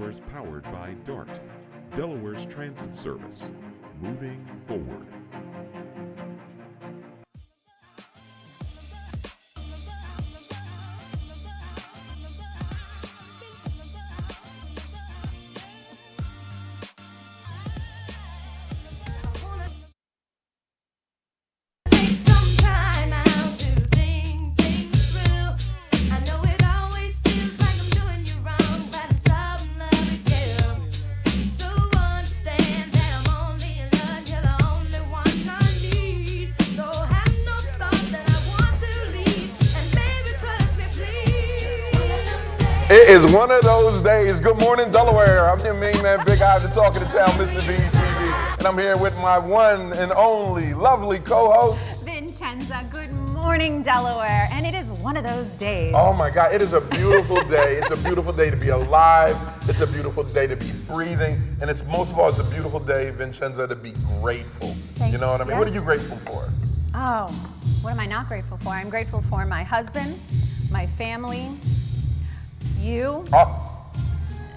is powered by DART, Delaware's transit service. Moving forward. It is one of those days. Good morning, Delaware. I'm your main man, Big Eye, the talk of the town, Mr. DETV. And I'm here with my one and only lovely co-host, Vincenza. Good morning, Delaware. And it is one of those days. Oh my God, it is a beautiful day. It's a beautiful day to be alive. It's a beautiful day to be breathing. And it's most of all, it's a beautiful day, Vincenza, to be grateful. You know what I mean? Yes. What are you grateful for? Oh, what am I not grateful for? I'm grateful for my husband, my family, you,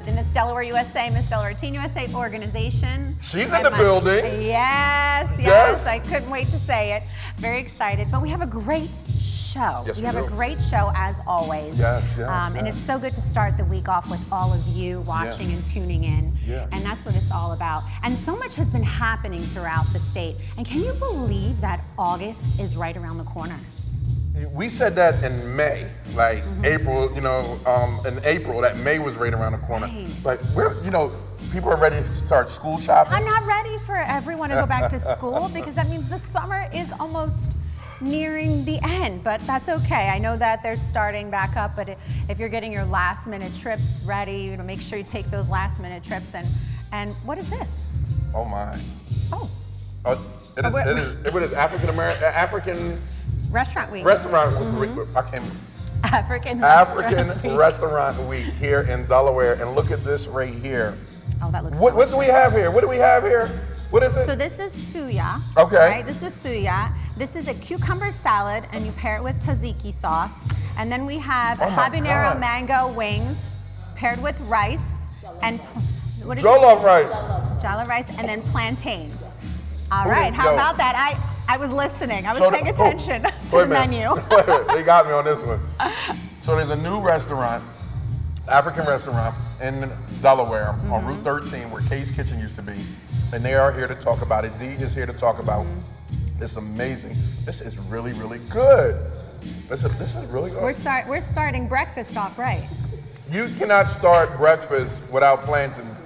the Miss Delaware USA, Miss Delaware Teen USA organization. She's in the building. Yes. I couldn't wait to say it. Very excited. But we have a great show. Yes, we have a great show as always. Yes. And it's so good to start the week off with all of you watching and tuning in. Yeah. And that's what it's all about. And so much has been happening throughout the state. And can you believe that August is right around the corner? We said that in May, like April, in April, that May was right around the corner. Right. Like, people are ready to start school shopping. I'm not ready for everyone to go back to school because that means the summer is almost nearing the end, but that's okay. I know that they're starting back up, but if you're getting your last minute trips ready, make sure you take those last minute trips. And what is this? Oh my. Oh. It is African Restaurant Week. Restaurant Week. African Restaurant Week here in Delaware, and look at this right here. Oh, that looks What do we have here? What do we have here? What is it? So this is suya. Okay. Right? This is suya. This is a cucumber salad, and you pair it with tzatziki sauce. And then we have habanero mango wings paired with rice and what is Jollof rice. Jollof rice, and then plantains. All right. How about that? I was listening. I was paying attention to the menu. They got me on this one. So there's a new restaurant, African restaurant in Delaware on Route 13 where Kay's Kitchen used to be. And they are here to talk about it. Dee is here to talk about It's amazing. This is really, really good. This is really good. We're starting breakfast off right. You cannot start breakfast without plantains.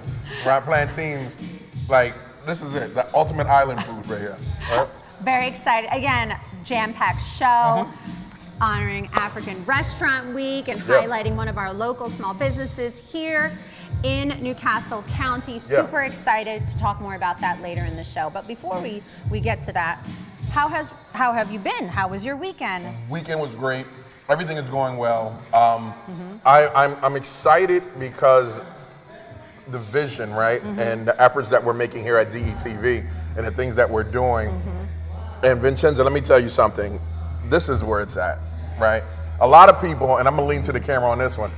Like, this is it. The ultimate island food right here. Right? Very excited. Again, jam-packed show, honoring African Restaurant Week and highlighting one of our local small businesses here in Newcastle County. Super excited to talk more about that later in the show. But before we get to that, how have you been? How was your weekend? Weekend was great. Everything is going well. I'm excited because the vision, right, and the efforts that we're making here at DETV and the things that we're doing. And Vincenza, let me tell you something. This is where it's at, right? A lot of people, and I'm gonna lean to the camera on this one.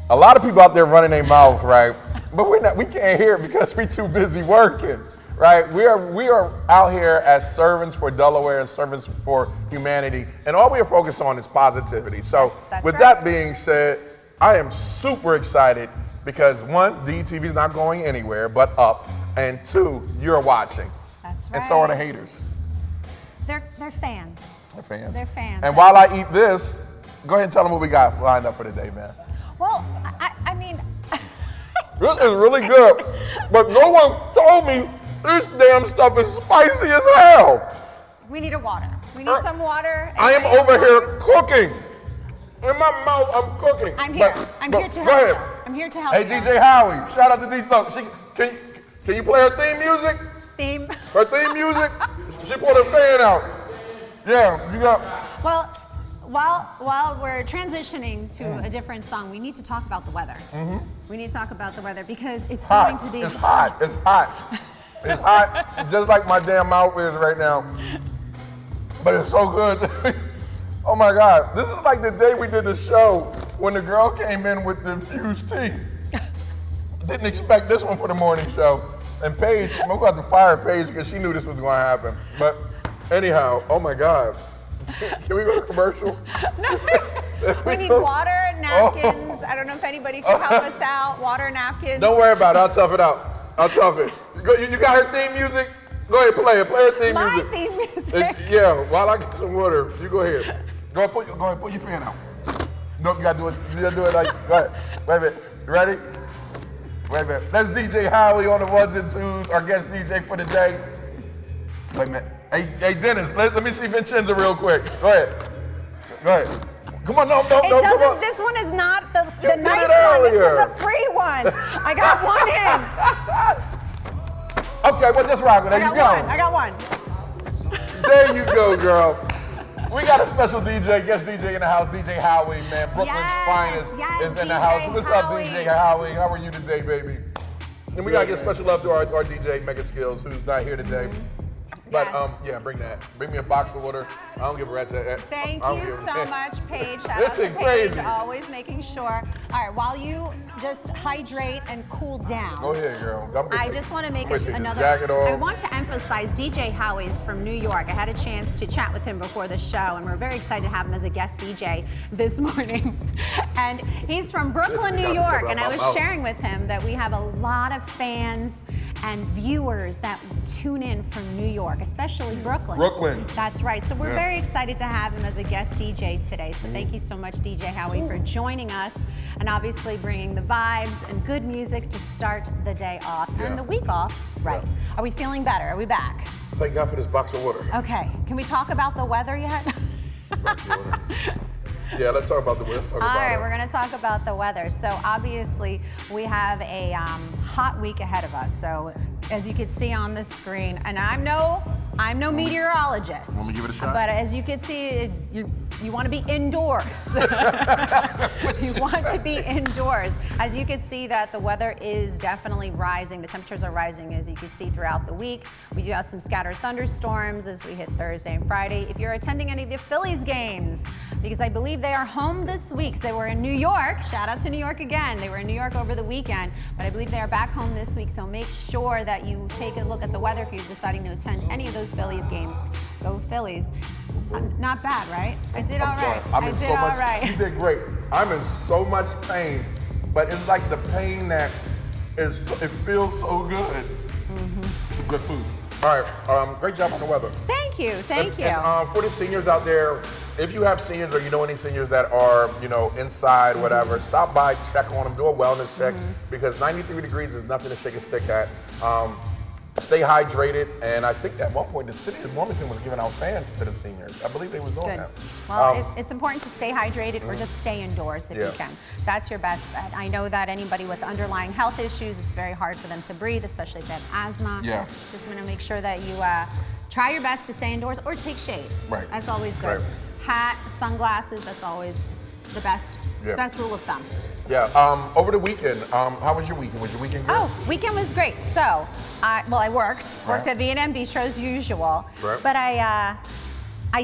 A lot of people out there running their mouth, right? But we can't hear it because we're too busy working, right? We are out here as servants for Delaware and servants for humanity, and all we are focused on is positivity. So with that being said, I am super excited because one, DETV is not going anywhere but up, and two, you're watching. That's right. And so are the haters. They're fans. They're fans. And while I eat this, go ahead and tell them what we got lined up for today, man. Well, I mean... This is really good, but no one told me this damn stuff is spicy as hell. We need a water. We need some water. I am over here cooking. In my mouth, I'm cooking. I'm here. I'm here to help. Go ahead. I'm here to help. Hey, DJ Howie, shout out to DJ. No, can you play her theme music? Her theme music? She pulled her fan out. Yeah, you got. Well, while we're transitioning to a different song, we need to talk about the weather. We need to talk about the weather because it's going to be. It's hot. It's hot. It's hot, just like my damn mouth is right now. But it's so good. Oh my God, this is like the day we did the show when the girl came in with the infused tea. Didn't expect this one for the morning show. And Paige, I'm going to have to fire Paige because she knew this was going to happen. But anyhow, oh my God. Can we go to commercial? No. We need water, napkins. I don't know if anybody can help us out. Water, napkins. Don't worry about it. I'll tough it out. I'll tough it. You got her theme music? Go ahead, play it. Play her theme music. My theme music. Yeah, while I get some water, you go ahead. Go ahead, put your fan out. Nope, you gotta do it. You gotta do it like, go ahead. Wait a minute. You ready? Wait a minute. That's DJ Howie on the ones and twos, our guest DJ for the day. Wait a minute. Hey Dennis, let me see Vincenza real quick. Go ahead. Go ahead. Come on, no, come on. This one is not the nice one. This was a free one. I got one in. Okay, well, just rock it. There you go. I got one. There you go, girl. We got a special DJ, guest DJ in the house, DJ Howie, man. Brooklyn's finest is in the house. What's up, DJ Howie? How are you today, baby? And we gotta give special love to our DJ Mega Skills, who's not here today. But yeah, bring that. Bring me a box of water. I don't give a rat's ass. Thank you so much, Paige. Shout out to Paige, crazy. always making sure. All right, while you just hydrate and cool down. Go ahead, girl. I just want to make another. Jacket off. I want to emphasize DJ Howie's from New York. I had a chance to chat with him before the show, and we're very excited to have him as a guest DJ this morning. And he's from Brooklyn, New York, and I was sharing with him that we have a lot of fans and viewers that tune in from New York, especially Brooklyn. That's right. So we're very excited to have him as a guest DJ today. So thank you so much, DJ Howie, for joining us and obviously bringing the vibes and good music to start the day off and the week off. Right. Are we feeling better? Are we back? Thank God for this box of water. Okay. Can we talk about the weather yet? Yeah, let's talk about the weather. All right, we're going to talk about the weather. So obviously, we have a hot week ahead of us. So as you can see on the screen, and I'm no meteorologist. Want me to give it a shot? But as you can see, you want to be indoors. You want to be indoors. As you can see that the weather is definitely rising. The temperatures are rising, as you can see, throughout the week. We do have some scattered thunderstorms as we hit Thursday and Friday. If you're attending any of the Phillies games, because I believe they are home this week. They were in New York. Shout out to New York again. They were in New York over the weekend, but I believe they are back home this week. So make sure that you take a look at the weather if you're deciding to attend any of those Phillies games. Go Phillies. Not bad, right? I did all right. I did all right. You did great. I'm in so much pain, but it's like the pain that it feels so good. It's some good food. All right, great job on the weather. Thank you, thank you. And, for the seniors out there, if you have seniors or you know any seniors that are, inside, whatever, stop by, check on them, do a wellness check, because 93 degrees is nothing to shake a stick at. Stay hydrated, and I think at one point the city of Wilmington was giving out fans to the seniors. I believe they was doing that. Well, it's important to stay hydrated or just stay indoors if you can. That's your best bet. I know that anybody with underlying health issues, it's very hard for them to breathe, especially if they have asthma. Yeah. Just want to make sure that you try your best to stay indoors or take shade. Right. That's always good. Right. Hat, sunglasses, that's always the best rule of thumb. Yeah, over the weekend, how was your weekend? Was your weekend good? Oh, weekend was great. So, I worked at V&M Bistro as usual, but I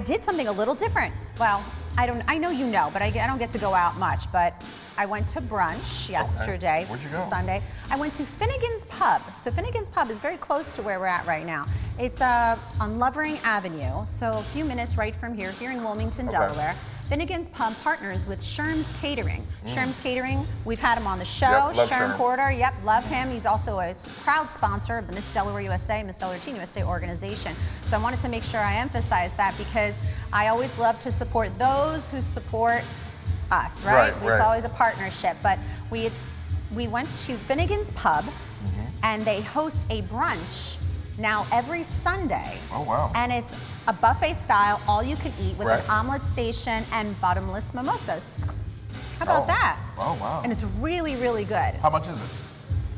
did something a little different. Well, I know you know, but I don't get to go out much, but I went to brunch yesterday. Where'd you go? Sunday. I went to Finnegan's Pub. So Finnegan's Pub is very close to where we're at right now. It's on Lovering Avenue, so a few minutes right from here in Wilmington, Delaware. Finnegan's Pub partners with Sherm's Catering. Sherm's Catering, we've had him on the show. Sherm Porter, love him. He's also a proud sponsor of the Miss Delaware USA, Miss Delaware Teen USA organization. So I wanted to make sure I emphasize that because I always love to support those who support us, right? It's always a partnership. But we went to Finnegan's Pub and they host a brunch now every Sunday. Oh, wow. And it's a buffet style, all you can eat with an omelet station and bottomless mimosas. How about that? Oh, wow. And it's really, really good. How much is it?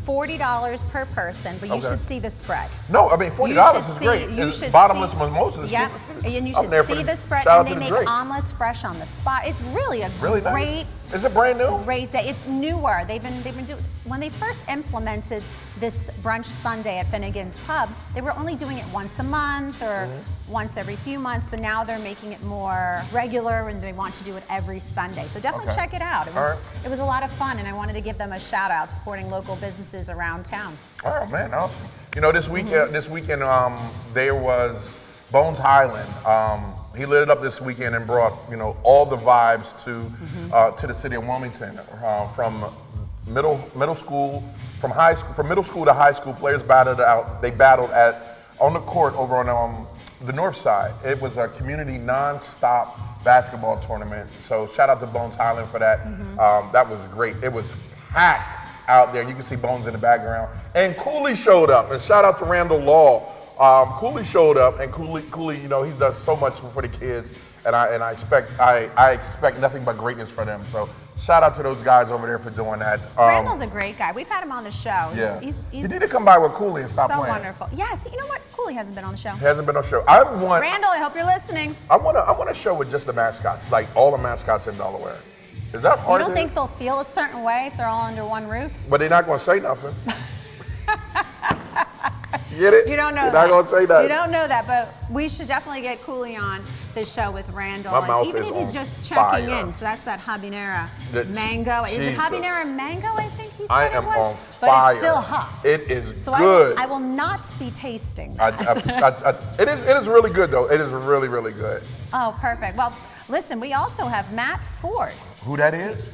$40 per person, but you should see the spread. No, I mean, $40 is great. Bottomless mimosas. Yep. And you I'm should there for see the spread. shout out And to they the make drinks. omelets fresh on the spot. It's really a Really great. nice. Is it brand new? Great day. It's newer. They've been doing. When they first implemented this brunch Sunday at Finnegan's Pub, they were only doing it once a month or once every few months, but now they're making it more regular and they want to do it every Sunday. So definitely check it out. It was a lot of fun, and I wanted to give them a shout out, supporting local businesses around town. Oh man, awesome. You know, this weekend, there was Bones Highland. He lit it up this weekend and brought, you know, all the vibes to the city of Wilmington. From middle school, from middle school to high school, players battled out. They battled on the court over on the north side. It was a community non-stop basketball tournament. So shout out to Bones Highland for that. That was great. It was packed out there. You can see Bones in the background. And Cooley showed up. And shout out to Randall Law. Cooley showed up, and Cooley, you know, he does so much for the kids, and I expect nothing but greatness for them. So shout out to those guys over there for doing that. Randall's a great guy. We've had him on the show. Yeah. He's you need to come by with Cooley and stop so playing. wonderful. Yes, you know what? Cooley hasn't been on the show. He hasn't been on the show. Randall, I hope you're listening. I want a show with just the mascots, like all the mascots in Delaware. Is that hard? You don't think they'll feel a certain way if they're all under one roof? But they're not going to say nothing. Get it? You don't know You're that. not going to say that. You don't know that, but we should definitely get Cooley on the show with Randall. My mouth even is if he's on just checking fire. in. So that's that habanero That- mango. Is it Jesus. habanero mango? I think he said I it am was. on But fire. it's still hot. It is So good. I will not be tasting that. It is really good though. It is really, really good. Oh, perfect. Well, listen, we also have Matt Ford. Who that is?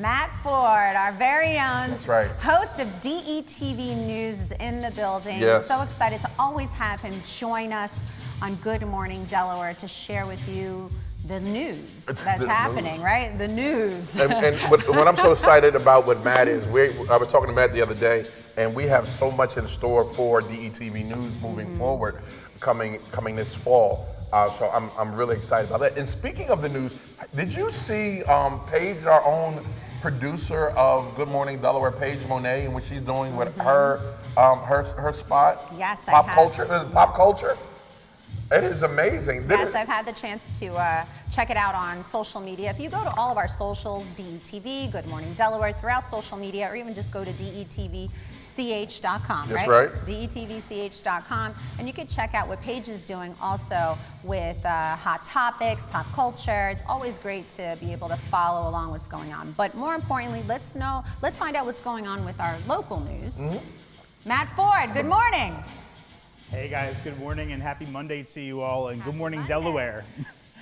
Matt Ford, our very own That's right. host of DETV News, is in the building. Yes. So excited to always have him join us on Good Morning Delaware to share with you the news that's happening, right? The news. And what I'm so excited about with Matt is, I was talking to Matt the other day, and we have so much in store for DETV News moving forward, coming this fall. So I'm really excited about that. And speaking of the news, did you see Paige, our own producer of Good Morning Delaware, Paige Monet, and what she's doing with her spot? Yes, Pop I have. culture. Is it Pop culture. It is amazing. Yes, I've had the chance to check it out on social media. If you go to all of our socials, DETV, Good Morning Delaware, throughout social media, or even just go to DETVCH.com, That's right? right. DETVCH.com, and you can check out what Paige is doing also with hot topics, pop culture. It's always great to be able to follow along what's going on. But more importantly, let's find out what's going on with our local news. Matt Ford, good morning. Hey guys, good morning and happy Monday to you all, and good morning Monday. Delaware.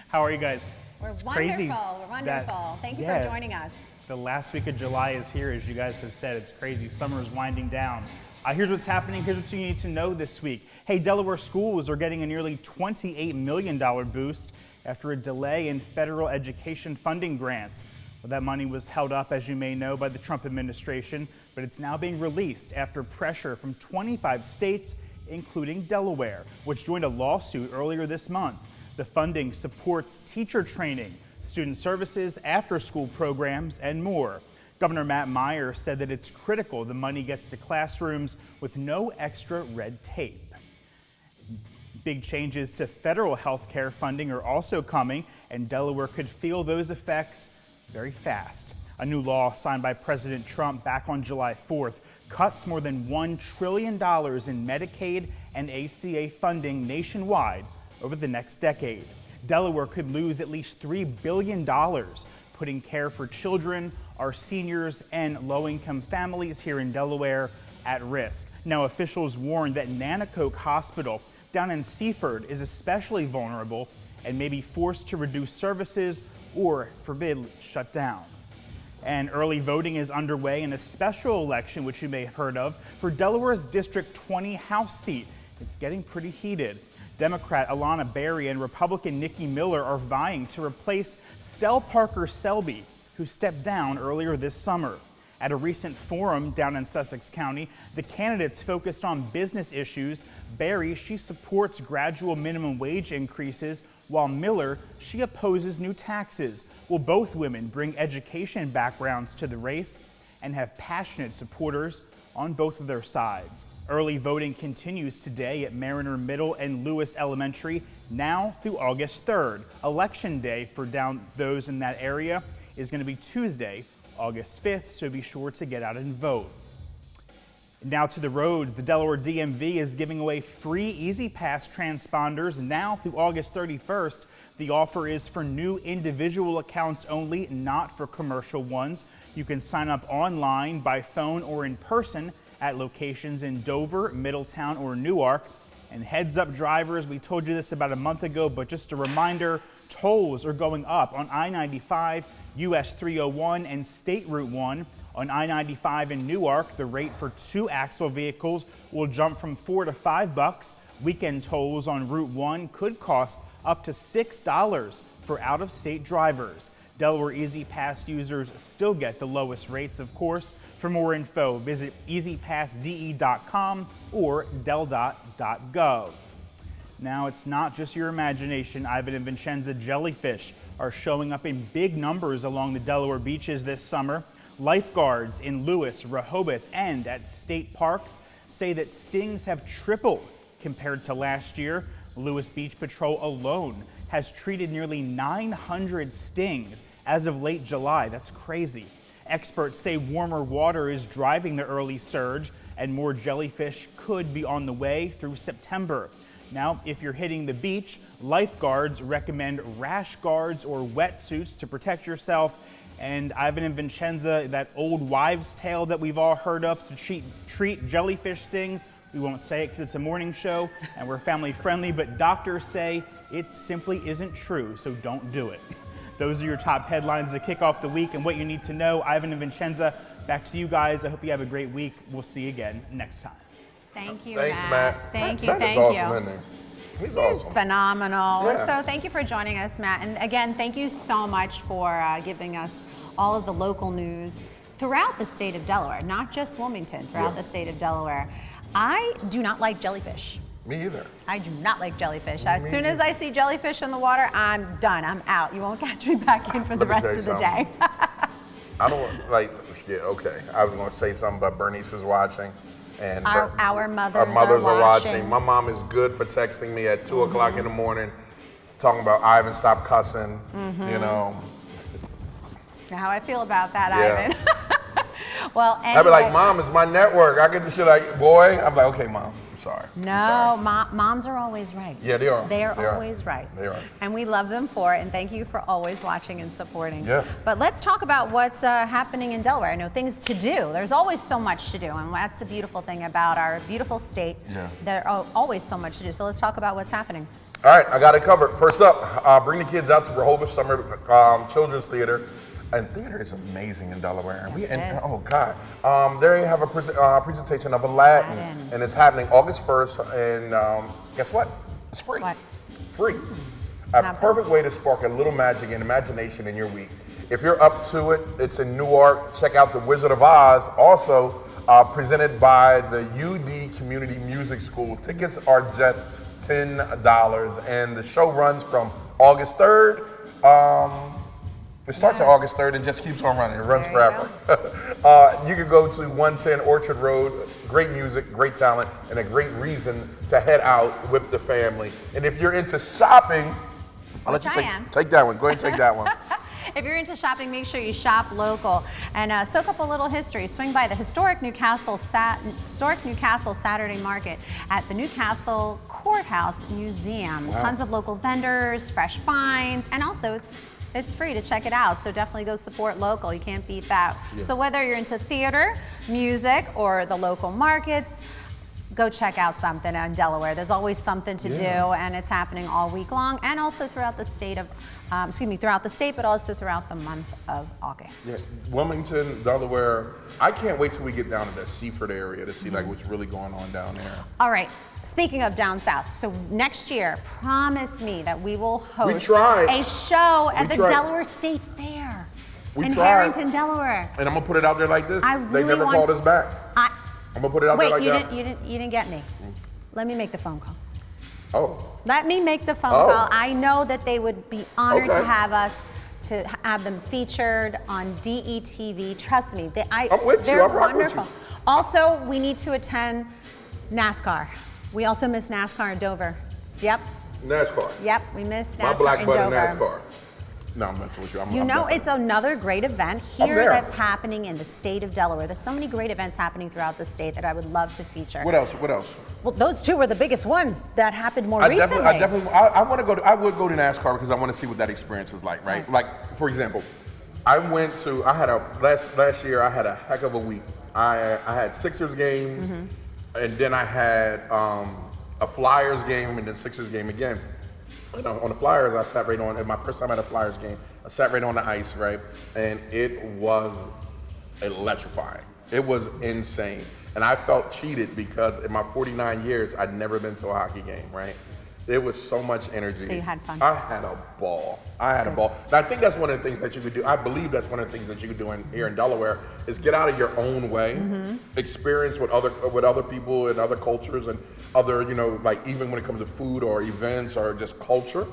How are you guys? We're crazy wonderful. We're wonderful. Thank you for joining us. The last week of July is here, as you guys have said. It's crazy. Summer is winding down. Here's what's happening. Here's what you need to know this week. Hey, Delaware schools are getting a nearly $28 million boost after a delay in federal education funding grants. Well, that money was held up, as you may know, by the Trump administration, but it's now being released after pressure from 25 states, including Delaware, which joined a lawsuit earlier this month. The funding supports teacher training, student services, after-school programs, and more. Governor Matt Meyer said that it's critical the money gets to classrooms with no extra red tape. Big changes to federal health care funding are also coming, and Delaware could feel those effects very fast. A new law signed by President Trump back on July 4th cuts more than $1 trillion in Medicaid and ACA funding nationwide over the next decade. Delaware could lose at least $3 billion, putting care for children, our seniors, and low-income families here in Delaware at risk. Now, officials warn that Nanticoke Hospital down in Seaford is especially vulnerable and may be forced to reduce services or, forbid, shut down. And early voting is underway in a special election, which you may have heard of, for Delaware's District 20 House seat. It's getting pretty heated. Democrat Alana Berry and Republican Nikki Miller are vying to replace Stell Parker Selby, who stepped down earlier this summer. At a recent forum down in Sussex County, the candidates focused on business issues. Berry, she supports gradual minimum wage increases, while Miller, she opposes new taxes. Well, both women bring education backgrounds to the race and have passionate supporters on both of their sides. Early voting continues today at Mariner Middle and Lewis Elementary, now through August 3rd. Election day for those in that area is going to be Tuesday, August 5th, so be sure to get out and vote. Now to the road, the Delaware DMV is giving away free Easy Pass transponders now through August 31st. The offer is for new individual accounts only, not for commercial ones. You can sign up online, by phone, or in person at locations in Dover, Middletown, or Newark. And heads up drivers, we told you this about a month ago, but just a reminder, tolls are going up on I-95, US 301, and State Route 1. On I-95 in Newark, the rate for 2-axle vehicles will jump from $4 to $5. Weekend tolls on Route 1 could cost up to $6 for out-of-state drivers. Delaware Easy Pass users still get the lowest rates, of course. For more info, visit easypassde.com or del.gov. Now, it's not just your imagination. Ivan and Vincenza jellyfish are showing up in big numbers along the Delaware beaches this summer. Lifeguards in Lewis, Rehoboth, and at state parks say that stings have tripled compared to last year. Lewis Beach Patrol alone has treated nearly 900 stings as of late July. That's crazy. Experts say warmer water is driving the early surge, and more jellyfish could be on the way through September. Now, if you're hitting the beach, lifeguards recommend rash guards or wetsuits to protect yourself. And Ivan and Vincenza, that old wives' tale that we've all heard of to treat jellyfish stings, we won't say it because it's a morning show and we're family friendly, but doctors say it simply isn't true, so don't do it. Those are your top headlines to kick off the week and what you need to know. Ivan and Vincenza, back to you guys. I hope you have a great week. We'll see you again next time. Thank you, Thanks, Matt. Thank you, Matt thank is awesome, you. isn't he? He's He's awesome. phenomenal. Yeah. So thank you for joining us, Matt. And again, thank you so much for giving us all of the local news throughout the state of Delaware, not just Wilmington, throughout the state of Delaware. I do not like jellyfish. Me either. I do not like jellyfish. As soon as I see jellyfish in the water, I'm done. I'm out. You won't catch me back in for the rest of the day. I don't like, yeah, okay. I was going to say something, but Bernice is watching. And Our mothers are watching. My mom is good for texting me at 2 o'clock in the morning, talking about Ivan, stop cussing, you know. How I feel about that, Yeah. Ivan. Well, anyway. I'd be like, Mom, it's my network. I get the shit like, boy. I'm like, okay, Mom, I'm sorry. No, moms are always right. Yeah, they are. They are always right. They are. And we love them for it, and thank you for always watching and supporting. Yeah. But let's talk about what's happening in Delaware. I know things to do. There's always so much to do, and that's the beautiful thing about our beautiful state. Yeah. There are always so much to do. So let's talk about what's happening. All right, I got it covered. First up, bring the kids out to Rehoboth Summer Children's Theater. And theater is amazing in Delaware. Yes, it is. Oh, God. There you have a presentation of Aladdin, and it's happening August 1st. And guess what? It's free. What? Free. A perfect way to spark a little magic and imagination in your week. If you're up to it, it's in Newark. Check out The Wizard of Oz, also presented by the UD Community Music School. Tickets are just $10, and the show runs from August 3rd. It starts on August 3rd and just keeps on running. It runs forever. You can go to 110 Orchard Road. Great music, great talent, and a great reason to head out with the family. And if you're into shopping, I'll let you take that one. Go ahead and take that one. If you're into shopping, make sure you shop local and soak up a little history. Swing by the historic Newcastle Saturday Market at the Newcastle Courthouse Museum. Wow. Tons of local vendors, fresh finds, and also it's free to check it out, so definitely go support local. You can't beat that. Yeah. So whether you're into theater, music, or the local markets, go check out something in Delaware. There's always something to do, and it's happening all week long, and also throughout the state of, throughout the state, but also throughout the month of August. Yeah. Wilmington, Delaware. I can't wait till we get down to the Seaford area to see like what's really going on down there. All right. Speaking of down south, so next year, promise me that we will host a show at the Delaware State Fair in Harrington, Delaware. And I'm gonna put it out there like this. They never called us back. I'm gonna put it out there like that. Wait, you didn't get me. Let me make the phone call. Oh. Let me make the phone call. I know that they would be honored to have us, to have them featured on DETV. Trust me, I'm with you. they're I'm rocking with wonderful. you. Also, we need to attend NASCAR. We also miss NASCAR in Dover. Yep. NASCAR. Yep, we missed NASCAR My black in butt in Dover. NASCAR. No, I'm messing with you. I'm definitely- It's another great event here there. that's happening in the state of Delaware. There's so many great events happening throughout the state that I would love to feature. What else? What else? Well, those two were the biggest ones that happened more I recently. want to go. I would go to NASCAR because I want to see what that experience is like, right? Like, for example, I had a last year. I had a heck of a week. I had Sixers games, and then I had a Flyers game, and then Sixers game again. And on the Flyers, I sat right on. And my first time at a Flyers game, I sat right on the ice, right, and it was electrifying. It was insane. And I felt cheated because in my 49 years, I'd never been to a hockey game, right? It was so much energy. So you had fun. I had a ball. And I think that's one of the things that you could do. I believe that's one of the things that you could do here in Delaware is get out of your own way, experience with other people and other cultures and other, like even when it comes to food or events or just culture,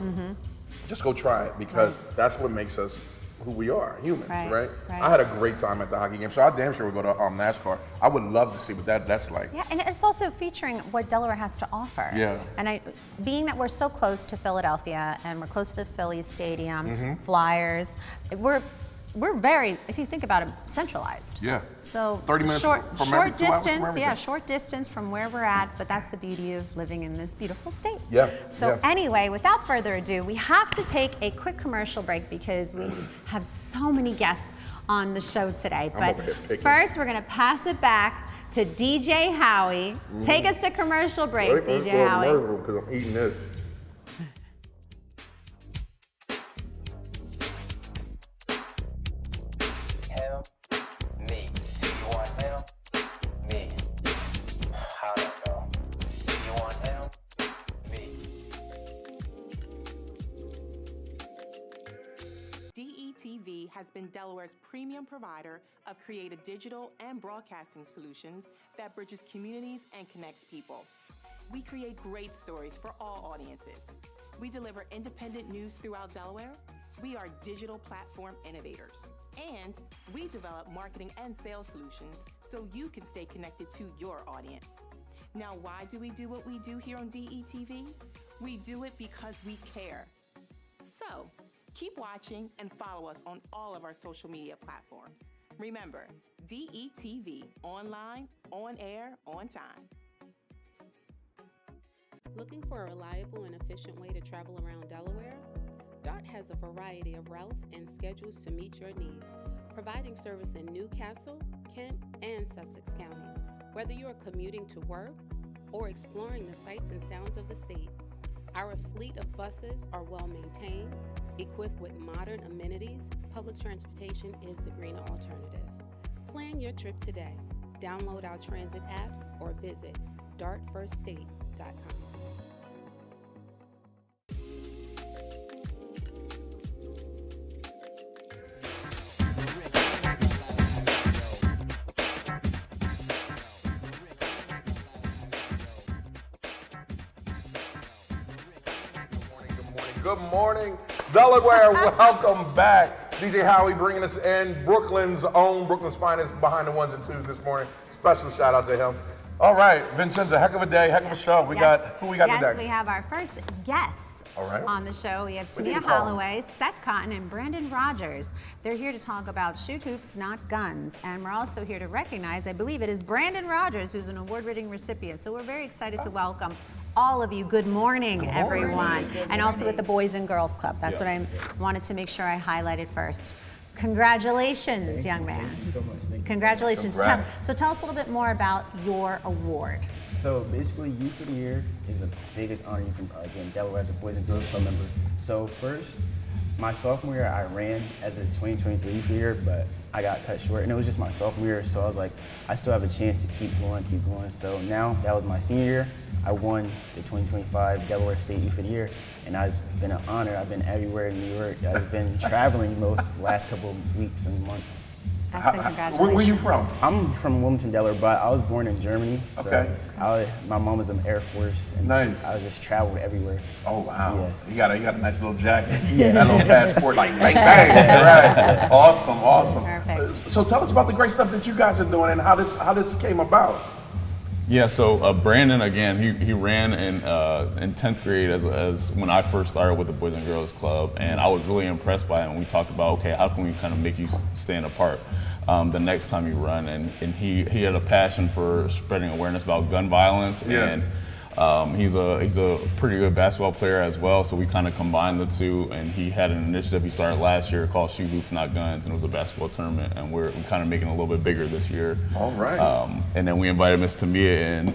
just go try it because that's what makes us who we are, humans, right? I had a great time at the hockey game, so I damn sure would go to NASCAR. I would love to see what that's like. Yeah, and it's also featuring what Delaware has to offer. Yeah. And being that we're so close to Philadelphia and we're close to the Phillies Stadium, Flyers, we're very, if you think about it, centralized. Yeah. So 30 minutes short from 2 hours from distance, everything. short distance from where we're at, but that's the beauty of living in this beautiful state. Yeah. So anyway, without further ado, we have to take a quick commercial break because we have so many guests on the show today. I'm over here But picking. first, we're gonna pass it back to DJ Howie. Take us to commercial break, DJ Howie. Because I'm eating this. Him, me. Do you want him? Me. I don't know. Do you want him? Me. DETV has been Delaware's premium provider of creative digital and broadcasting solutions that bridges communities and connects people. We create great stories for all audiences. We deliver independent news throughout Delaware. We are digital platform innovators. And we develop marketing and sales solutions so you can stay connected to your audience. Now, why do we do what we do here on DETV? We do it because we care. So, keep watching and follow us on all of our social media platforms. Remember, DETV, online, on air, on time. Looking for a reliable and efficient way to travel around Delaware? DART has a variety of routes and schedules to meet your needs, providing service in Newcastle, Kent, and Sussex counties. Whether you are commuting to work or exploring the sights and sounds of the state, our fleet of buses are well maintained, equipped with modern amenities. Public transportation is the greener alternative. Plan your trip today. Download our transit apps or visit dartfirststate.com. Good morning, Delaware. Welcome back. DJ Howie bringing us in, Brooklyn's own, Brooklyn's finest, behind the ones and twos this morning. Special shout out to him. All right, Vincenza, heck of a day, heck of a show. Who we got today? Yes, we have our first guests on the show. We have Temia Holloway, Seth, Cottom, and Brandon Rogers. They're here to talk about shoot hoops, not guns. And we're also here to recognize, I believe it is Brandon Rogers, who's an award-winning recipient. So we're very excited to welcome all of you. Good morning, everyone. And also with the Boys and Girls Club. That's what I wanted to make sure I highlighted first. Congratulations, young man. Thank you so much. Thank you. Congratulations. So tell us a little bit more about your award. So basically, Youth of the Year is the biggest honor you can get Delaware as a Boys and Girls Club member. So first, my sophomore year, I ran as a 2023 year, but I got cut short, and it was just my sophomore year, so I was like, I still have a chance to keep going. So now, that was my senior year. I won the 2025 Delaware State Youth of the Year, and it's been an honor. I've been everywhere in New York. I've been traveling last couple of weeks and months. Excellent, congratulations. Where you from? I'm from Wilmington, Delaware, but I was born in Germany. So Okay. my mom was in the Air Force. And Nice. I just traveled everywhere. Oh wow! Yes. You got a nice little jacket. Yeah. That little passport, like bang bang. Right. Awesome. Perfect. So tell us about the great stuff that you guys are doing and how this came about. Yeah, so Brandon, again, he ran in 10th grade as when I first started with the Boys and Girls Club, and I was really impressed by it. And we talked about, okay, how can we kind of make you stand apart the next time you run? And he had a passion for spreading awareness about gun violence, and he's a pretty good basketball player as well. So we kind of combined the two, and he had an initiative he started last year called Shoot Hoops Not Guns, and it was a basketball tournament, and we're kind of making it a little bit bigger this year. All right. And then we invited Miss Temia in,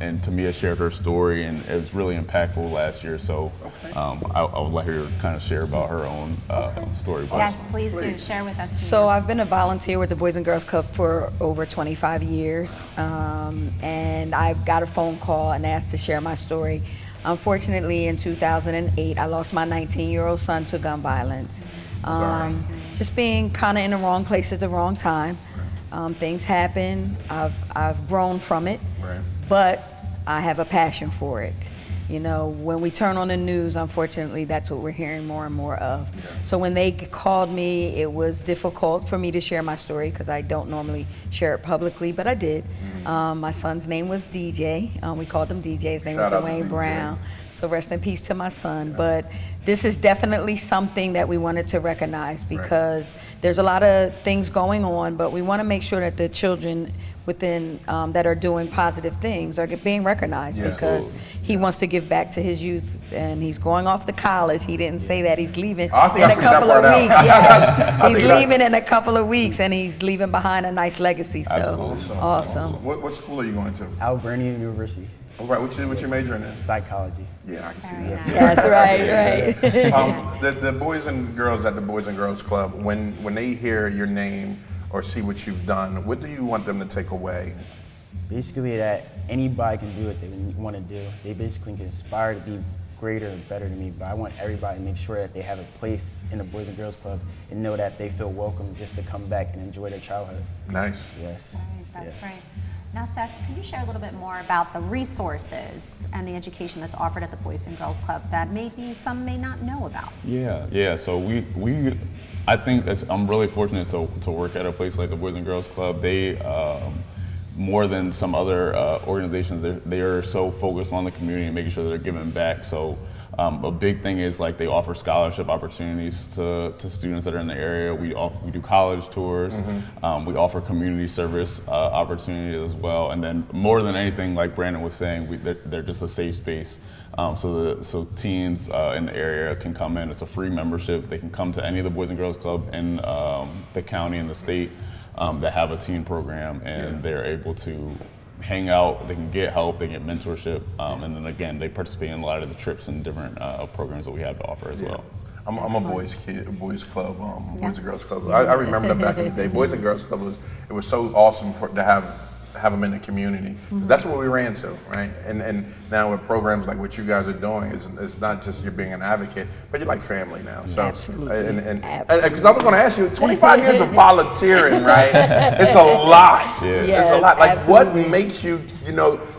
and Temia shared her story, and it was really impactful last year. So I'll let her kind of share about her own story. Yes, please do. Share with us. So I've been a volunteer with the Boys and Girls Club for over 25 years, and I got a phone call and asked to share my story. Unfortunately, in 2008, I lost my 19-year-old son to gun violence. Just being kind of in the wrong place at the wrong time. Things happen. I've grown from it, but I have a passion for it. You know, when we turn on the news, unfortunately, that's what we're hearing more and more of. So when they called me, it was difficult for me to share my story because I don't normally share it publicly, but I did. My son's name was DJ. We called him DJ. His name was Dwayne Brown. So rest in peace to my son. But this is definitely something that we wanted to recognize because there's a lot of things going on, but we want to make sure that the children within that are doing positive things are being recognized because he wants to give back to his youth, and he's going off to college. He didn't say that he's leaving in a couple of weeks. He's leaving in a couple of weeks, and he's leaving behind a nice legacy. So awesome. What school are you going to? Albernia University. All right. What's your major in? Psychology. Yeah, I can see that. That's right. The boys and girls at the Boys and Girls Club, when they hear your name or see what you've done, what do you want them to take away? Basically that anybody can do what they want to do. They basically can aspire to be greater and better than me, but I want everybody to make sure that they have a place in the Boys and Girls Club and know that they feel welcome just to come back and enjoy their childhood. Nice. Yes. That's right. Now, Seth, can you share a little bit more about the resources and the education that's offered at the Boys and Girls Club that maybe some may not know about? Yeah. So I think I'm really fortunate to work at a place like the Boys and Girls Club. They, more than some other organizations, they are so focused on the community and making sure that they're giving back. So a big thing is like they offer scholarship opportunities to students that are in the area. We do college tours. We offer community service opportunities as well. And then more than anything, like Brandon was saying, they're just a safe space. So teens in the area can come in. It's a free membership. They can come to any of the Boys and Girls Club in the county and the state that have a teen program, and they're able to hang out, they can get help, they get mentorship, and then again, they participate in a lot of the trips and different programs that we have to offer as well. I'm a boys club, Boys and Girls Club. I remember that back in the day. Boys and Girls Club was so awesome to have them in the community. 'Cause that's what we ran to, right? And now with programs like what you guys are doing, it's not just you're being an advocate, but you're like family now. So, Absolutely. Because I was going to ask you, 25 years of volunteering, right? It's a lot. It's a lot. Like, what makes you,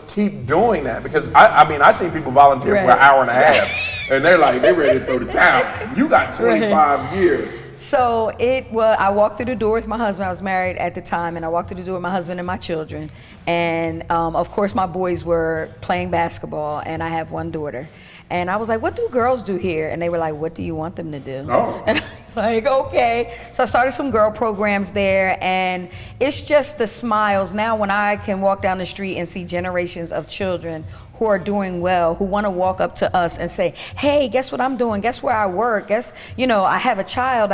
keep doing that? Because I seen people volunteer for an hour and a half, and they're ready to throw the towel. You got 25 years. So I walked through the door with my husband. I was married at the time, and I walked through the door with my husband and my children. And of course, my boys were playing basketball, and I have one daughter. And I was like, what do girls do here? And they were like, what do you want them to do? Oh. And I was like, okay. So I started some girl programs there, and it's just the smiles. Now when I can walk down the street and see generations of children who are doing well, who want to walk up to us and say, hey, guess what I'm doing? Guess where I work? Guess, I have a child.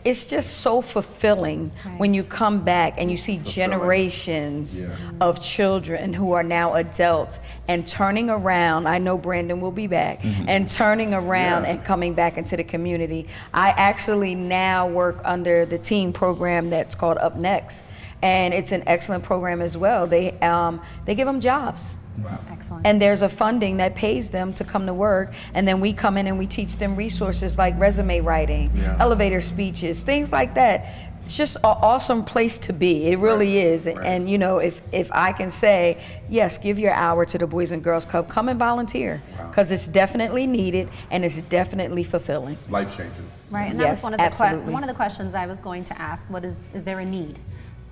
It's just so fulfilling when you come back and you see generations of children who are now adults and turning around. I know Brandon will be back, and turning around and coming back into the community. I actually now work under the teen program that's called Up Next, and it's an excellent program as well. They give them jobs. Wow. Excellent. And there's a funding that pays them to come to work, and then we come in and we teach them resources like resume writing, elevator speeches, things like that. it's just an awesome place to be. It really is. And you know, if I can say, yes, give your hour to the Boys and Girls Club, come and volunteer, because it's definitely needed and it's definitely fulfilling. Life changing. Right, and that Yes, was absolutely. one of the questions I was going to ask. What is there a need?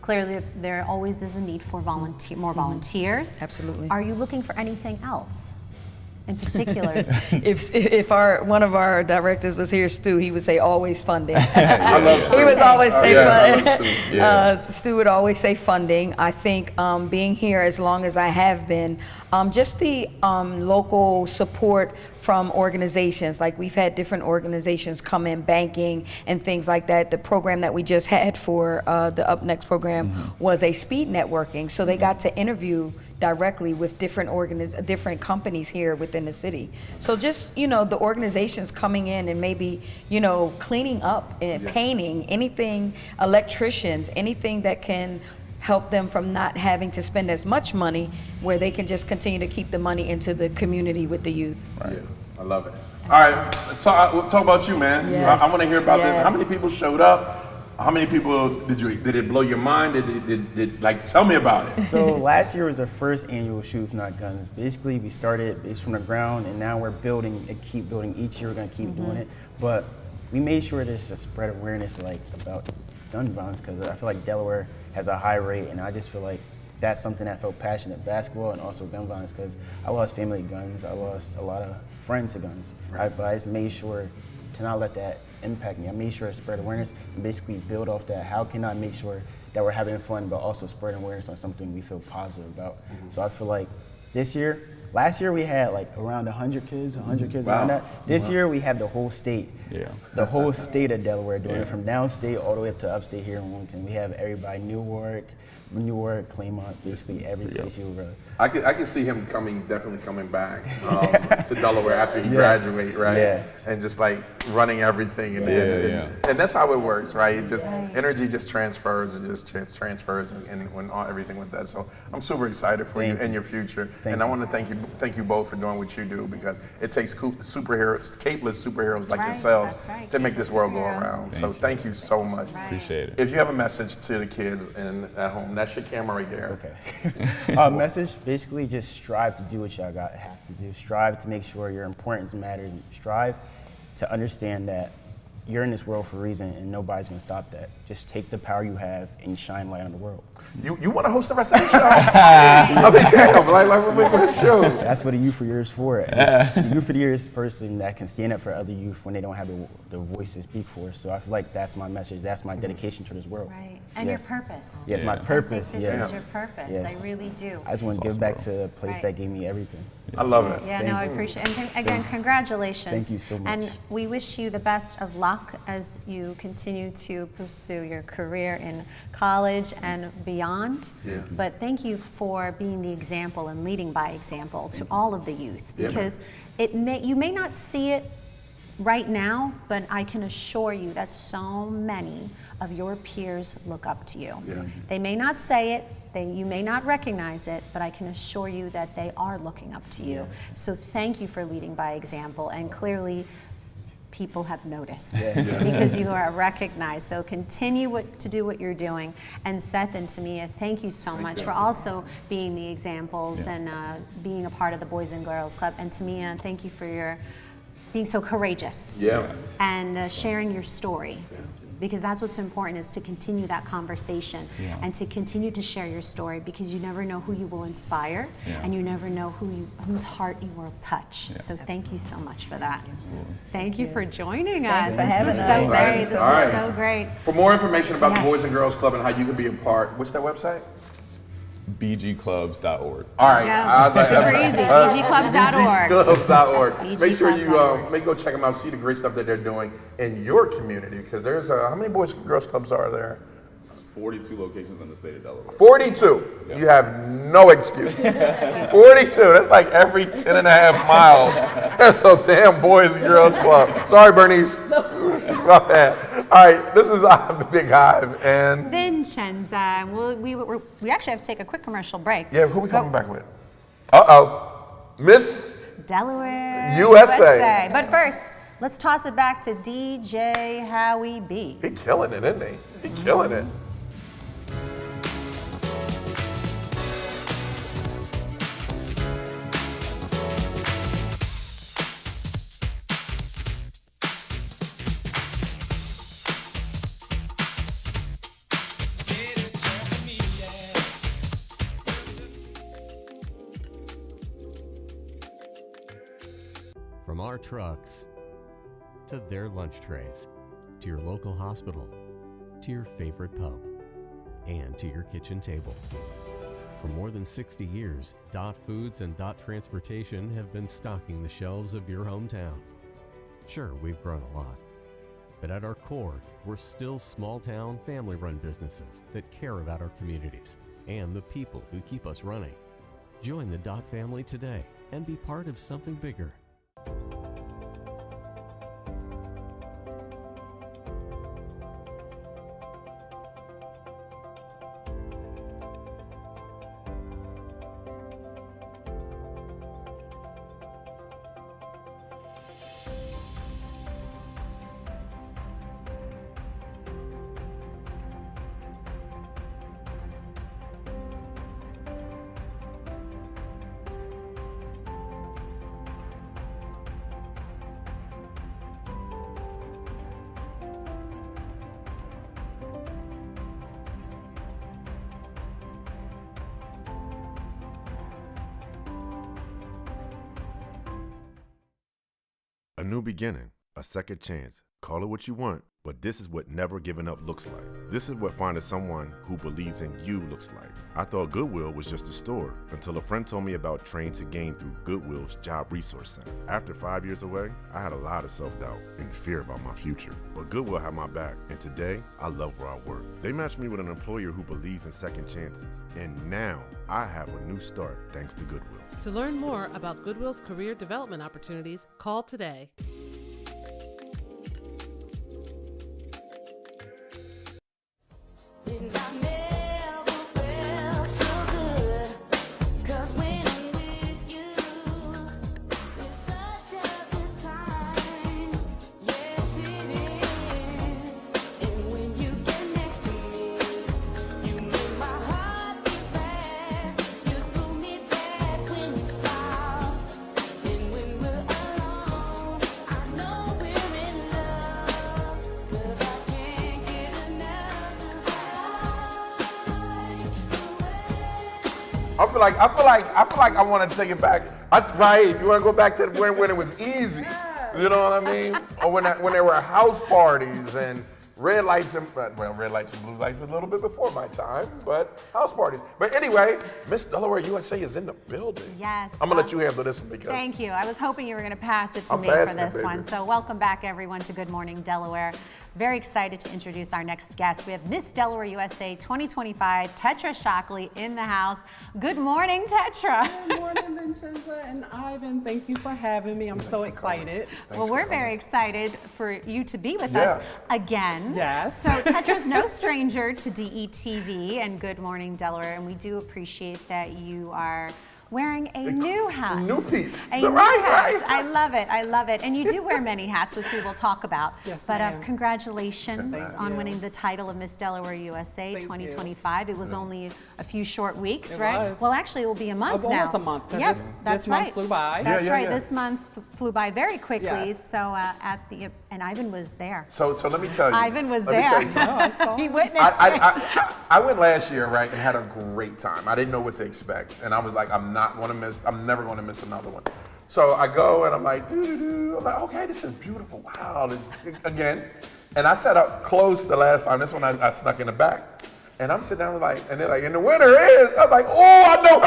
Clearly, there always is a need for more volunteers. Absolutely. Are you looking for anything else in particular? If one of our directors was here, Stu, he would say always funding. I love Stu. He was always say I love funding. Stu. Yeah. Stu would always say funding. I think being here as long as I have been, just the local support from organizations, like we've had different organizations come in, banking and things like that. The program that we just had for the Up Next program was a speed networking, so they got to interview directly with different companies here within the city. So just, you know, the organizations coming in and maybe, you know, cleaning up and painting, anything, electricians, anything that can help them from not having to spend as much money, where they can just continue to keep the money into the community with the youth. Right. Yeah, I love it. All right, so we'll talk about you, man. Yes. I want to hear about this. How Yes. many people showed up? How many people did it blow your mind? Did like, tell me about it. So last year was our first annual Shoot If Not Guns. Basically, we started based from the ground, and now we're building and keep building. Each year we're gonna keep doing it, but we made sure there's a spread awareness like about gun violence, because I feel like Delaware has a high rate, and I just feel like that's something that I felt passionate, basketball and also gun violence, because I lost family to guns, I lost a lot of friends to guns, right? But I just made sure to not let that impact me. I made sure to spread awareness and basically build off that. How can I make sure that we're having fun, but also spreading awareness on something we feel positive about? So I feel like last year we had like around 100 kids around that. This year we have the whole state, the whole state of Delaware doing it, from downstate all the way up to upstate here in Wilmington. We have everybody, Newark, Claymont, basically every place you would. I can see him definitely coming back to Delaware after he graduates, right? Yes. And just like running everything, and that's how it works, right? It just energy just transfers and just transfers, and when everything with that. So I'm super excited for you and your future, and I want to thank you both for doing what you do, because it takes superheroes, capeless superheroes like yourselves to make this world go around. Thank you so much. Appreciate it. If you have a message to the kids at home, that's your camera right there. Okay. Message, basically just strive to do what y'all have to do. Strive to make sure your importance matters. Strive to understand that you're in this world for a reason, and nobody's gonna stop that. Just take the power you have and shine light on the world. You want to host the rest of the show? I mean, damn, like show. That's what the Youth of the Year is for. The Youth of the Year is the person that can stand up for other youth when they don't have the voice to speak for. So I feel like that's my message. That's my dedication to this world. Right, and your purpose. Yes, my purpose. I think this is your purpose. Yes. I really do. I just want to give back to a place that gave me everything. I love it. Yeah, no, I appreciate it. And again, congratulations. Thank you so much. And we wish you the best of luck as you continue to pursue your career in college and beyond. Yeah. But thank you for being the example and leading by example to all of the youth, because you may not see it right now, but I can assure you that so many of your peers look up to you. Yeah. They may not say it, you may not recognize it, but I can assure you that they are looking up to you. So thank you for leading by example, and clearly people have noticed because you are recognized. So continue to do what you're doing. And Seth and Temia, thank you so much for also being the examples and being a part of the Boys and Girls Club. And Temia, thank you for being so courageous and sharing your story. Because that's what's important, is to continue that conversation and to continue to share your story, because you never know who you will inspire and you never know whose heart you will touch. So thank you so much for that. Thank you for joining us. Thanks for having us. So great. This was so great. For more information about the Boys and Girls Club and how you can be a part, what's their website? bgclubs.org. All right. Super easy. bgclubs.org. bgclubs.org. Make sure you go check them out, see the great stuff that they're doing in your community, because there's how many Boys and Girls Clubs are there? 42 locations in the state of Delaware. 42. You have no excuse. 42. That's like every 10 and a half miles. That's a damn Boys and Girls Club. Sorry, Bernice. My bad. All right, this is the Big Hive and Vincenza. We actually have to take a quick commercial break. Yeah, who we coming back with? Uh-oh. Miss Delaware USA. But first, let's toss it back to DJ Howie B. He killing it, isn't he? He killing it. From our trucks to their lunch trays, to your local hospital, to your favorite pub, and to your kitchen table. For more than 60 years, Dot Foods and Dot Transportation have been stocking the shelves of your hometown. Sure, we've grown a lot, but at our core, we're still small-town, family-run businesses that care about our communities and the people who keep us running. Join the Dot family today and be part of something bigger. A new beginning, a second chance. Call it what you want, but this is what never giving up looks like. This is what finding someone who believes in you looks like. I thought Goodwill was just a store until a friend told me about Train to Gain through Goodwill's Job Resource Center. After 5 years away, I had a lot of self-doubt and fear about my future, but Goodwill had my back, and today, I love where I work. They matched me with an employer who believes in second chances, and now I have a new start thanks to Goodwill. To learn more about Goodwill's career development opportunities, call today. I feel like I want to take it back. That's right. You want to go back to when it was easy. You know what I mean? Or when there were house parties and red lights and red lights and blue lights was a little bit before my time, but house parties. But anyway, Miss Delaware USA is in the building. Yes. I'm gonna let you handle this one because. Thank you. I was hoping you were going to pass it to me for this one. So welcome back, everyone, to Good Morning Delaware. Very excited to introduce our next guest. We have Miss Delaware USA 2025, Tetra Shockley in the house. Good morning, Tetra. Good morning, Vincenza and Ivan. Thank you for having me. I'm so excited. Well, we're very excited for you to be with us again. Yes. So Tetra's no stranger to DETV and Good Morning Delaware, and we do appreciate that you are wearing a new hat. New piece. A new hat. I love it. I love it. And you do wear many hats, which we will talk about. Yes, but congratulations on winning the title of Miss Delaware USA 2025. It was only a few short weeks, right? Was. Well, actually, it will be a month now. Almost a month. Yes, that's this right. month flew by. That's right. This month flew by very quickly. Yes. So and Ivan was there. So let me tell you. Ivan was let me tell there. you something. He witnessed I went last year, right, and had a great time. I didn't know what to expect, and I was like, I'm never going to miss another one. So I go and I'm like, I'm like, okay, this is beautiful. Wow, again. And I sat up close the last time. This one I snuck in the back. And I'm sitting down like, and they're like, and the winner is. I was like, oh, I know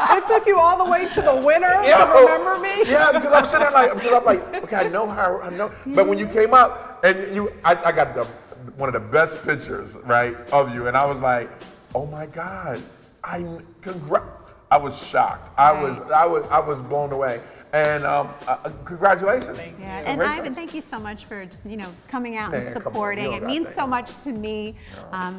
her. It took you all the way to the winner to remember me? Yeah, because I'm sitting there because I'm like, okay, I know her, I know. But when you came up and I got one of the best pictures, right, of you, and I was like, oh my God, I was shocked. I was blown away. And congratulations. Yeah, and Ivan, thank you so much for coming out and supporting. It means so much to me,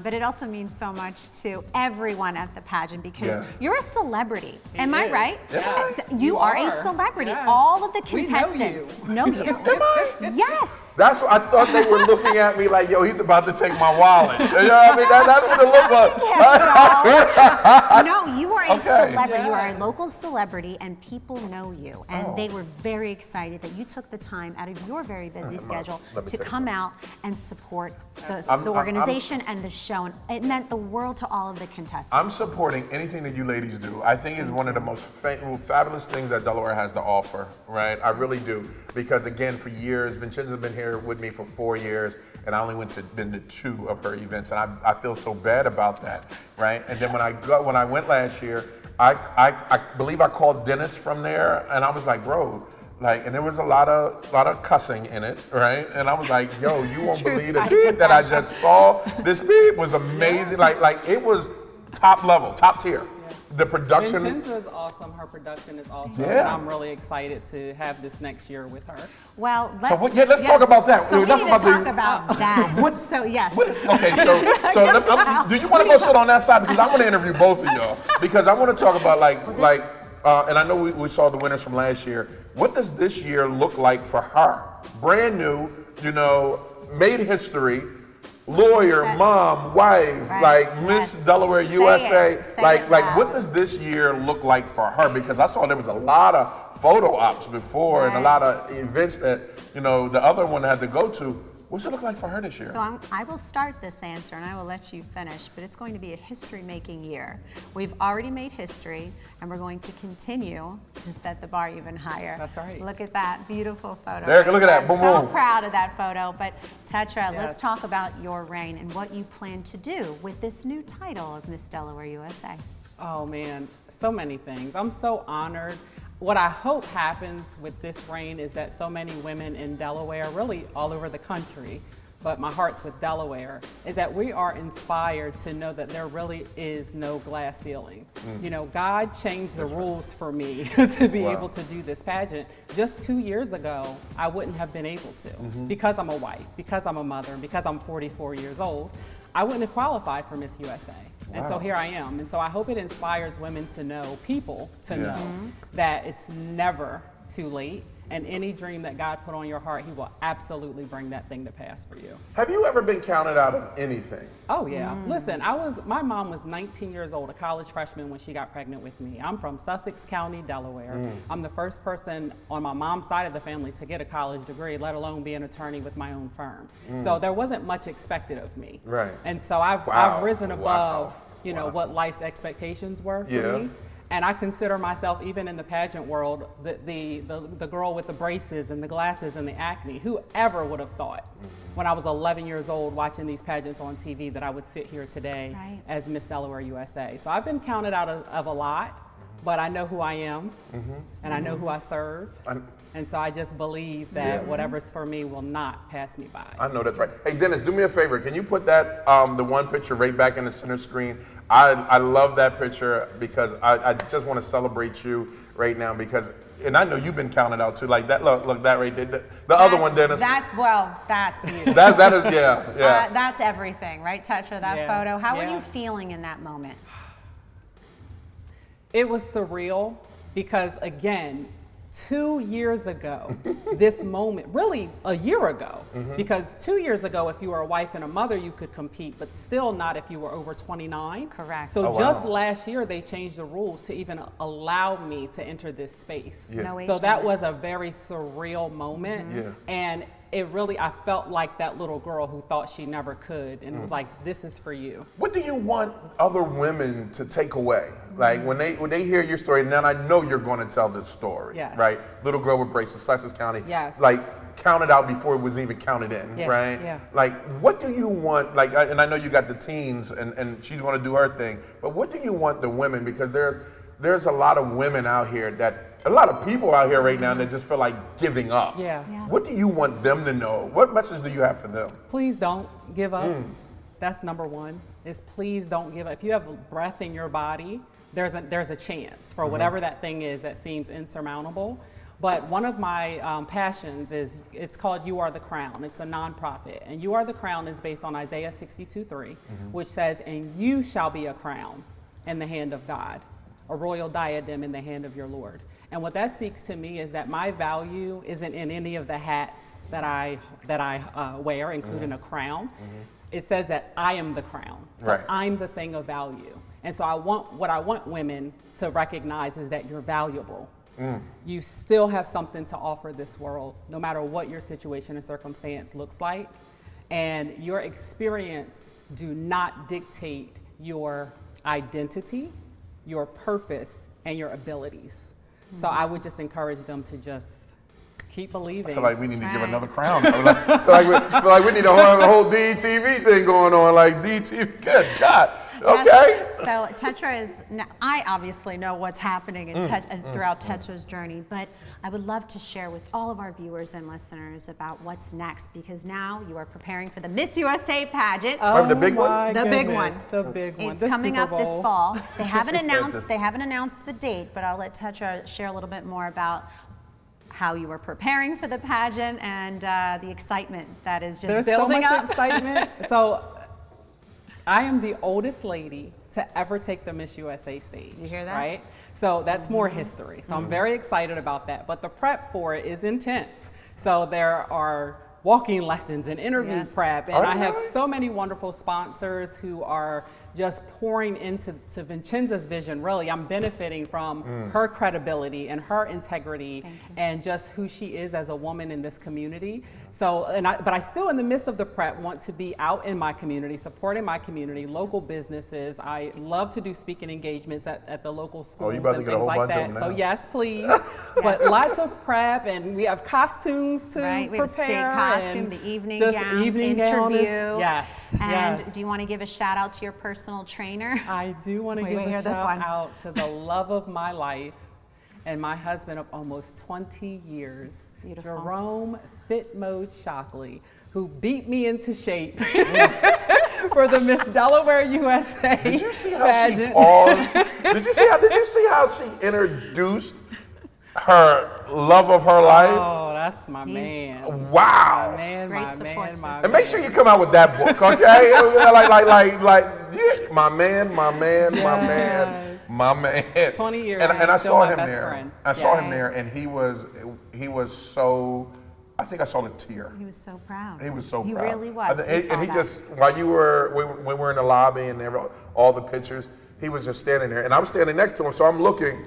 but it also means so much to everyone at the pageant because you're a celebrity. Am I right? Yeah. You are a celebrity. Yes. All of the contestants know you. Am I? Yes. That's what I thought they were looking at me like, yo, he's about to take my wallet. You know what I mean? That's what it looked like. No, you are a celebrity. You are a local celebrity, and people know you. And they were very excited that you took the time out of your very busy schedule to come out and support the organization and the show. And it meant the world to all of the contestants. I'm supporting anything that you ladies do. I think it's one of the most fabulous things that Delaware has to offer, right? I really do. Because again, for years, Vincenza's been here with me for 4 years, and I only been to 2 of her events, and I feel so bad about that, right? And then when I went last year, I believe I called Dennis from there, and I was like, bro, and there was a lot of cussing in it, right? And I was like, yo, you won't believe the beat that I just saw. This beat was amazing. Like it was top level, top tier. The production. Vincenza is awesome. Her production is awesome. Yeah. And I'm really excited to have this next year with her. Well, let's talk about that. So we need to talk about that. So yes. Okay, so do you want to go sit on that side? Because I want to interview both of y'all. Because I want to talk about and I know we saw the winners from last year. What does this year look like for her? Brand new, made history. Lawyer, mom, wife, Miss Delaware USA. What does this year look like for her? Because I saw there was a lot of photo ops before and a lot of events that the other one had to go to. What's it look like for her this year? So I will start this answer and I will let you finish, but it's going to be a history-making year. We've already made history and we're going to continue to set the bar even higher. That's right. Look at that beautiful photo. There, look at that, boom, I'm so boom. proud of that photo, but Tetra, let's talk about your reign and what you plan to do with this new title of Miss Delaware USA. Oh man, so many things. I'm so honored. What I hope happens with this reign is that so many women in Delaware, really all over the country, but my heart's with Delaware, is that we are inspired to know that there really is no glass ceiling. God changed the rules for me to be able to do this pageant. Just 2 years ago, I wouldn't have been able to because I'm a wife, because I'm a mother, and because I'm 44 years old. I wouldn't have qualified for Miss USA. And so here I am. And so I hope it inspires women to know, people to know that it's never too late. And any dream that God put on your heart, He will absolutely bring that thing to pass for you. Have you ever been counted out of anything? Oh yeah. Listen, my mom was 19 years old, a college freshman when she got pregnant with me. I'm from Sussex County, Delaware. I'm the first person on my mom's side of the family to get a college degree, let alone be an attorney with my own firm. So there wasn't much expected of me. Right. And so I've risen above, what life's expectations were for me. And I consider myself, even in the pageant world, the girl with the braces and the glasses and the acne. Whoever would have thought when I was 11 years old watching these pageants on TV that I would sit here today as Miss Delaware USA. So I've been counted out of a lot, but I know who I am and I know who I serve. And so I just believe that whatever's for me will not pass me by. I know that's right. Hey, Dennis, do me a favor. Can you put that, the one picture right back in the center screen? I love that picture because I just want to celebrate you right now because, and I know you've been counted out too. Like that, look that right there. The other one, Dennis. That's beautiful. that is, yeah. That's everything, right, Tetra, that photo. How were you feeling in that moment? It was surreal because, again, 2 years ago, this moment, really a year ago, because 2 years ago, if you were a wife and a mother, you could compete, but still not if you were over 29. Correct. So just last year, they changed the rules to even allow me to enter this space. No age so that limit. was a very surreal moment. And it really, I felt like that little girl who thought she never could. And it was like, this is for you. What do you want other women to take away? Like when they hear your story, and then I know you're going to tell this story, right? Little girl with braces, Sussex County, like counted out before it was even counted in, right? Yeah. Like what do you want, and I know you got the teens and she's going to do her thing, but what do you want the women, because there's a lot of women out here a lot of people out here right now that just feel like giving up. Yeah. What do you want them to know? What message do you have for them? Please don't give up. That's number one, is please don't give up. If you have breath in your body, there's a chance for whatever that thing is that seems insurmountable. But one of my passions is, it's called You Are the Crown. It's a nonprofit. And You Are the Crown is based on Isaiah 62:3, which says, and you shall be a crown in the hand of God, a royal diadem in the hand of your Lord. And what that speaks to me is that my value isn't in any of the hats that I wear, including a crown. It says that I am the crown. So I'm the thing of value. And so what I want women to recognize is that you're valuable. You still have something to offer this world, no matter what your situation and circumstance looks like. And your experience do not dictate your identity, your purpose, and your abilities. So I would just encourage them to just keep believing. I feel like we need to give another crown. I feel like we need a whole DETV thing going on, like DETV, good God. Okay. Yes. So Tetra is, I obviously know what's happening in throughout Tetra's journey, but I would love to share with all of our viewers and listeners about what's next, because now you are preparing for the Miss USA pageant. Oh, the big one? The big one. The big one. It's coming up this fall. They haven't announced the date, but I'll let Tetra share a little bit more about how you were preparing for the pageant and the excitement that is just building up. There's so much excitement. So I am the oldest lady to ever take the Miss USA stage. You hear that? Right? So that's more history. So I'm very excited about that. But the prep for it is intense. So there are walking lessons and interview prep. And I have so many wonderful sponsors who are just pouring into Vincenza's vision. Really, I'm benefiting from her credibility and her integrity and just who she is as a woman in this community. So, but I still, in the midst of the prep, want to be out in my community, supporting my community, local businesses. I love to do speaking engagements at the local schools and things like that. So yes, please. But lots of prep, and we have costumes to prepare. We have a state costume, the evening gown, interview. And do you want to give a shout out to your personal trainer? I do want to give a shout out to the love of my life and my husband of almost 20 years, Jerome Fit Mode Shockley, who beat me into shape for the Miss Delaware USA Did you see how pageant. she paused? Did you see how she introduced her love of her life? Oh, that's my man. Wow. My man, Great support system. And make sure you come out with that book, okay? My man, my man, my man. My man. 20 years. And I still saw my him best there. friend. I saw him there, and he was so. I think I saw the tear. He was so proud. He was so He proud. really was. And he just, while you were, when we were in the lobby and all the pictures, he was just standing there, and I was standing next to him, so I'm looking,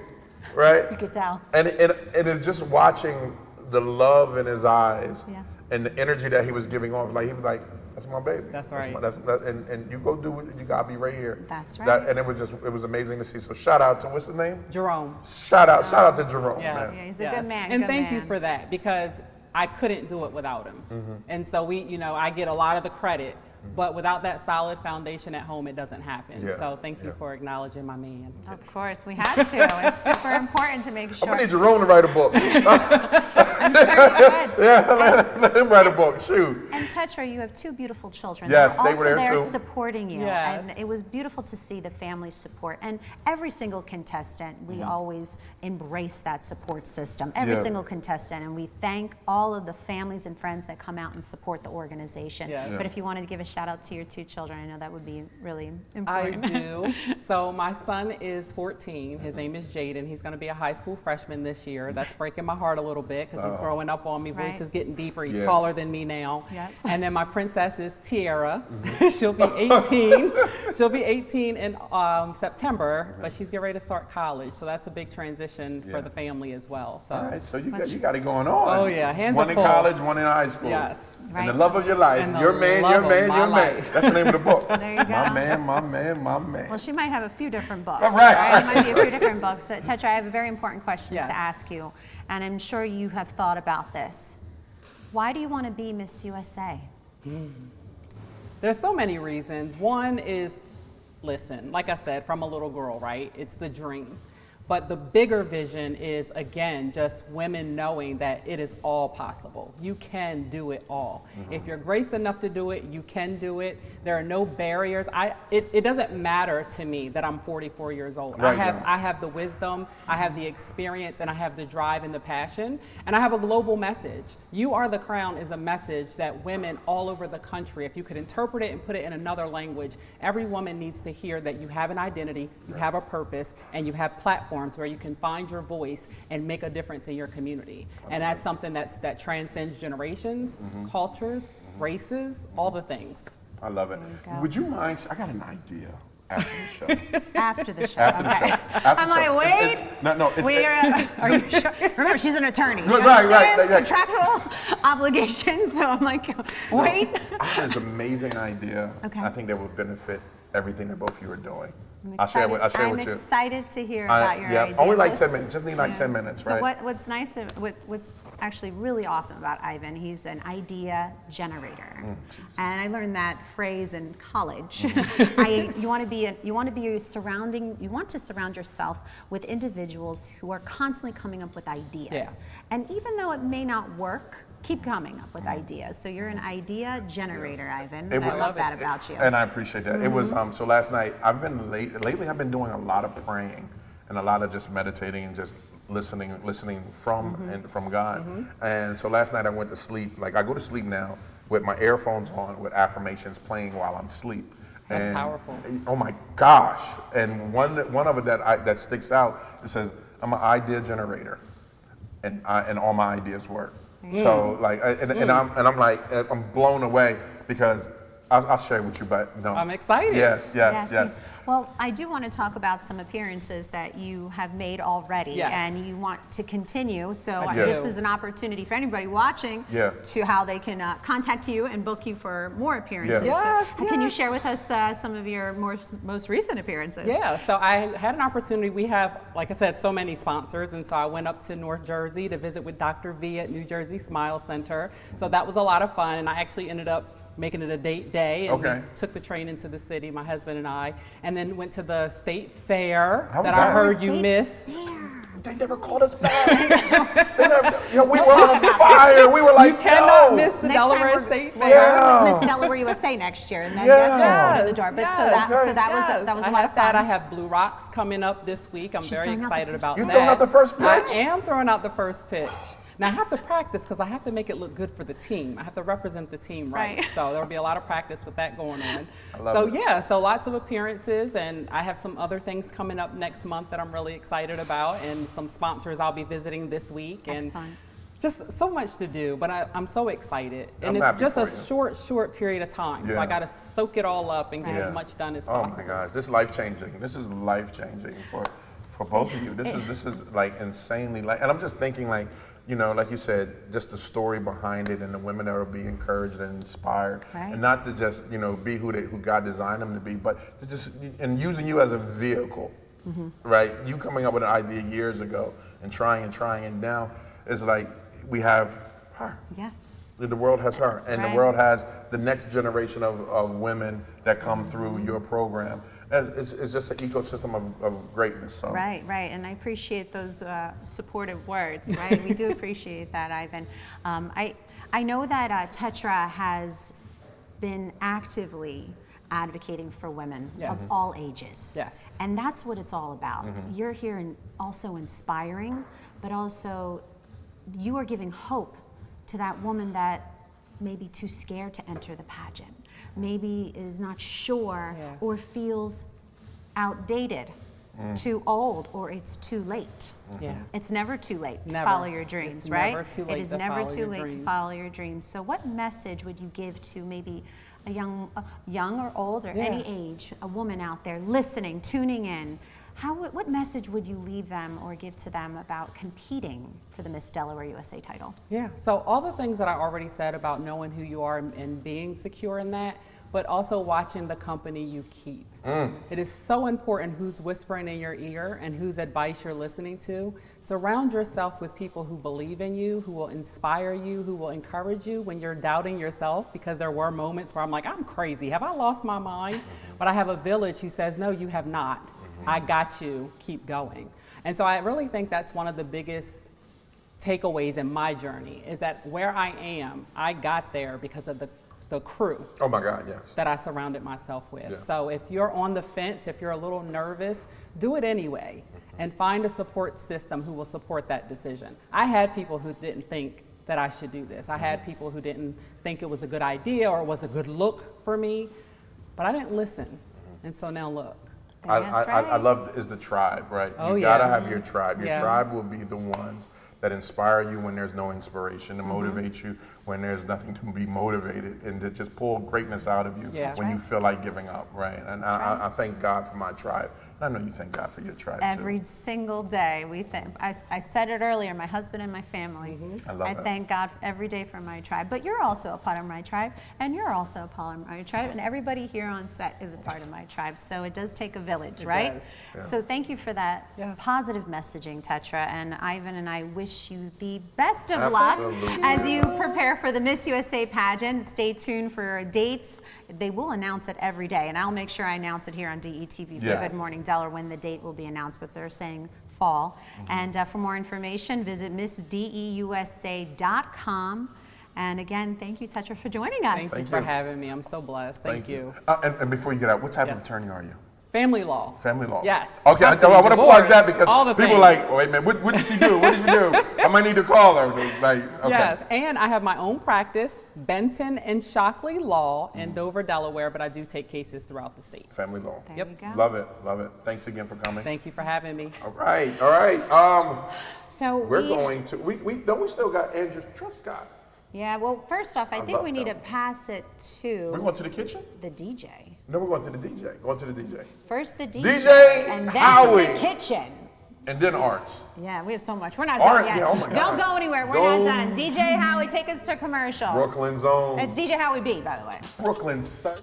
right? You could tell. And it's just watching the love in his eyes and the energy that he was giving off. Like he was like, "That's my baby." That's right. And you go do what you gotta be right here. That's right. And it was amazing to see. So shout out to what's his name? Jerome. Shout out to Jerome. Yes. Man. Yeah, he's a good man. And good thank man. you for that, because I couldn't do it without him. And so I get a lot of the credit, but without that solid foundation at home, it doesn't happen. So thank you for acknowledging my man. Of course, we had to. It's super important to make sure. I'm gonna need Jerome to write a book. I'm sure you could. Yeah, let him write a book. Shoot. And Tetra, you have two beautiful children. Yes, They're they were there also too. supporting you. Yes. And it was beautiful to see the family support. And every single contestant, we always embrace that support system. Every single contestant. And we thank all of the families and friends that come out and support the organization. But if you wanted to give a shout out to your two children, I know that would be really important. I do. So my son is 14. His name is Jaden. He's going to be a high school freshman this year. That's breaking my heart a little bit because he's growing up on me. Voice is getting deeper. He's taller than me now. Yes. And then my princess is Tiara. She'll be 18. She'll be 18 in September, but she's getting ready to start college. So that's a big transition for the family as well. So. All right, so you got it going on. Oh yeah, hands one are in full. college, one in high school. Yes. And the love of your life. Your man, your man, your man. That's the name of the book. There you go. My man, my man, my man. Well, she might have a few different books. Right. It might be a few different books. But Tetra, I have a very important question to ask you, and I'm sure you have thought about this. Why do you want to be Miss USA? There's so many reasons. One is, listen, like I said, from a little girl, right? It's the dream. But the bigger vision is, again, just women knowing that it is all possible. You can do it all. If you're graced enough to do it, you can do it. There are no barriers. It doesn't matter to me that I'm 44 years old. Right, I have the wisdom, I have the experience, and I have the drive and the passion, and I have a global message. You Are the Crown is a message that women all over the country, if you could interpret it and put it in another language, every woman needs to hear that you have an identity, you have a purpose, and you have platforms where you can find your voice and make a difference in your community. And that's something that transcends generations, cultures, races, all the things. I love it. Would you mind? I got an idea after the show. After the show. After the show. After I'm the show. like, wait. No. Are you sure? Remember, she's an attorney. She Right. understands contractual obligations. So I'm like, wait. I have this amazing idea. Okay. I think that would benefit everything that both of you are doing. I'm excited, I'll share with you. I'm excited to hear about your ideas. Only like 10 minutes. Just need like 10 minutes, right? So what's nice, what's actually really awesome about Ivan, he's an idea generator. And I learned that phrase in college. You want to surround yourself with individuals who are constantly coming up with ideas. Yeah. And even though it may not work, keep coming up with ideas. So you're an idea generator, Ivan. And I love that about you. And I appreciate that. It was so last night. Lately I've been doing a lot of praying and a lot of just meditating and just listening from God. And so last night I went to sleep. Like I go to sleep now with my earphones on with affirmations playing while I'm asleep. That's powerful. Oh my gosh! And one of it that sticks out. It says, "I'm an idea generator, and all my ideas work." So like, and I'm like, I'm blown away because I'll share with you, but no. I'm excited. Yes. Well, I do want to talk about some appearances that you have made already, and you want to continue. So this is an opportunity for anybody watching to how they can contact you and book you for more appearances. Can you share with us some of your most recent appearances? Yeah, so I had an opportunity. We have, like I said, so many sponsors, and so I went up to North Jersey to visit with Dr. V at New Jersey Smile Center. So that was a lot of fun, and I actually ended up making it a date day, and we took the train into the city, my husband and I, and then went to the state fair that I heard you missed. They never called us back. We were on fire. We were like, you cannot miss the Delaware State Fair. Miss Delaware USA next year, and then that's the door. But so that was a lot of fun. I have Blue Rocks coming up this week. I'm very excited about that. You're throwing out the first pitch? I am throwing out the first pitch. Now I have to practice because I have to make it look good for the team. I have to represent the team right. So there'll be a lot of practice with that going on. So lots of appearances, and I have some other things coming up next month that I'm really excited about, and some sponsors I'll be visiting this week. And just so much to do, but I'm so excited. And it's just a short period of time. So I got to soak it all up and get as much done as possible. Oh my gosh, this is life-changing. This is life-changing for both of you. This is like insanely and I'm just thinking like, you know, like you said, just the story behind it and the women that will be encouraged and inspired, and not to just, you know, be who God designed them to be, but to just, and using you as a vehicle, right? You coming up with an idea years ago and trying, and now it's like we have her. Yes. The world has her, and the world has the next generation of women that come through your program. And it's just an ecosystem of greatness. So. Right, and I appreciate those supportive words, right? We do appreciate that, Ivan. I know that Tetra has been actively advocating for women of all ages. Yes. And that's what it's all about. You're here and also inspiring, but also you are giving hope to that woman that may be too scared to enter the pageant, maybe is not sure or feels outdated, too old, or it's too late. It's never too late to follow your dreams, right? It is never too late to follow your dreams. So what message would you give to maybe a young or old or any age, a woman out there listening, tuning in? What message would you leave them or give to them about competing for the Miss Delaware USA title? Yeah, so all the things that I already said about knowing who you are and being secure in that, but also watching the company you keep. It is so important who's whispering in your ear and whose advice you're listening to. Surround yourself with people who believe in you, who will inspire you, who will encourage you when you're doubting yourself, because there were moments where I'm like, I'm crazy, have I lost my mind? But I have a village who says, no, you have not. I got you, keep going. And so I really think that's one of the biggest takeaways in my journey, is that where I am, I got there because of the crew. Oh my God, yes. That I surrounded myself with. Yeah. So if you're on the fence, if you're a little nervous, do it anyway, and find a support system who will support that decision. I had people who didn't think that I should do this. I had people who didn't think it was a good idea or was a good look for me, but I didn't listen. And so now look. I love is the tribe, right? Oh, you yeah. gotta have your tribe. Your Yeah. tribe will be the ones that inspire you when there's no inspiration, to motivate you when there's nothing to be motivated, and to just pull greatness out of you when you feel like giving up, right? And I thank God for my tribe. And I know you thank God for your tribe Every too. single day, I said it earlier, my husband and my family. I love that. Thank God every day for my tribe. But you're also a part of my tribe, and you're also a part of my tribe, and everybody here on set is a part of my tribe. So it does take a village, right? does. Yeah. So thank you for that positive messaging, Tetra. And Ivan and I wish you the best of luck as you prepare for the Miss USA pageant. Stay tuned for dates. They will announce it every day, and I'll make sure I announce it here on DETV for Good Morning Delaware when the date will be announced, but they're saying fall. And for more information, visit MissDEUSA.com. And again, thank you, Tetra, for joining us. Thank you for having me. I'm so blessed. Thank you. And before you get out, what type of attorney are you? Family law. Family law. Yes. Okay, I want to plug that because all the people are like, wait a minute, what did she do? What did she do? I might need to call her. Like, okay. Yes, and I have my own practice, Benton and Shockley Law in Dover, Delaware, but I do take cases throughout the state. Family law. There Yep. you go. Love it, love it. Thanks again for coming. Thank you for having me. All right, all right. So We're going to, we still got Andrew Truscott. Yeah, well, first off, I think love we need to them. pass it to We're going to the kitchen? the DJ. No, we're going to the DJ. Going to the DJ. First the DJ, DJ and then Howie. the kitchen. And then arts. Yeah, we have so much. We're not Art, done yet. yeah, oh my Don't God. go anywhere. We're Don't- not done. DJ Howie, take us to commercial. Brooklyn Zone. It's DJ Howie B, by the way. Brooklyn Side.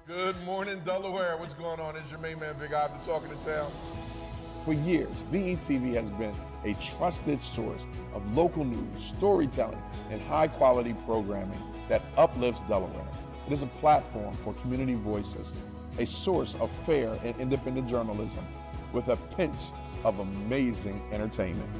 Good morning, Delaware. What's going on? It's your main man, Big Ivy, talking to town. For years, DETV has been a trusted source of local news, storytelling, and high-quality programming that uplifts Delaware. It is a platform for community voices, a source of fair and independent journalism with a pinch of amazing entertainment.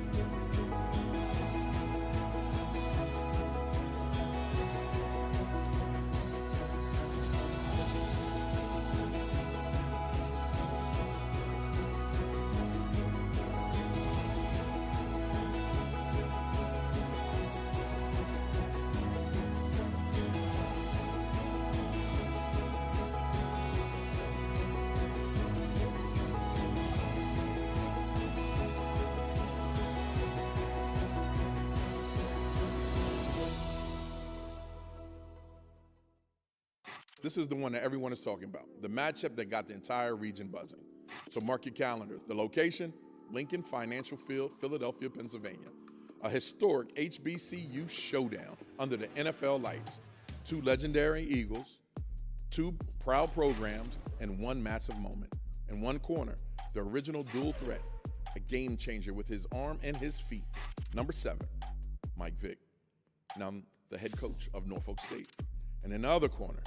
This is the one that everyone is talking about, the matchup that got the entire region buzzing. So mark your calendar. The location, Lincoln Financial Field, Philadelphia, Pennsylvania. A historic HBCU showdown under the NFL lights. 2 legendary Eagles, 2 proud programs, and 1 massive moment. In one corner, the original dual threat, a game changer with his arm and his feet. Number 7, Mike Vick, now the head coach of Norfolk State. And in the other corner,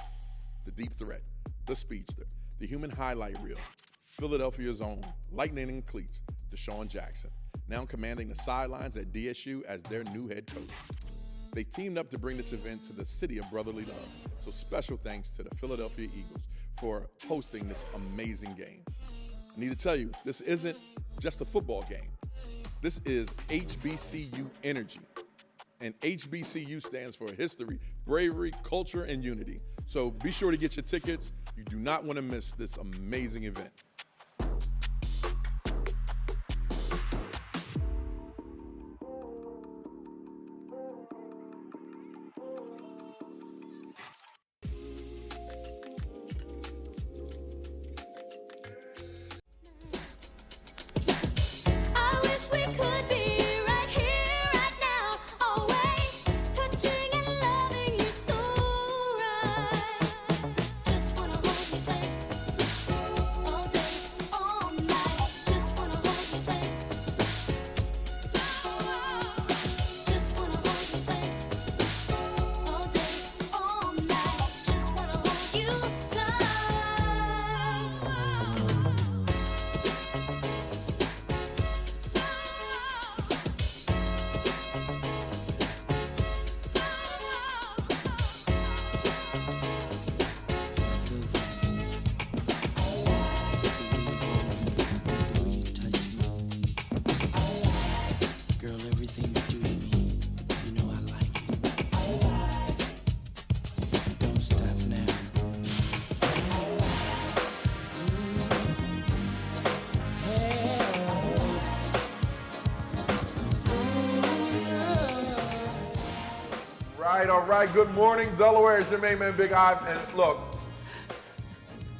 the deep threat, the speedster, the human highlight reel, Philadelphia's own lightning in cleats, Deshaun Jackson, now commanding the sidelines at DSU as their new head coach. They teamed up to bring this event to the city of brotherly love, so special thanks to the Philadelphia Eagles for hosting this amazing game. I need to tell you, this isn't just a football game. This is HBCU energy. And HBCU stands for history, bravery, culture, and unity. So be sure to get your tickets. You do not want to miss this amazing event. I wish everything you do to me. You know I like it. Don't stop now. All right. Good morning, Delaware. It's your main man, Big I. And look,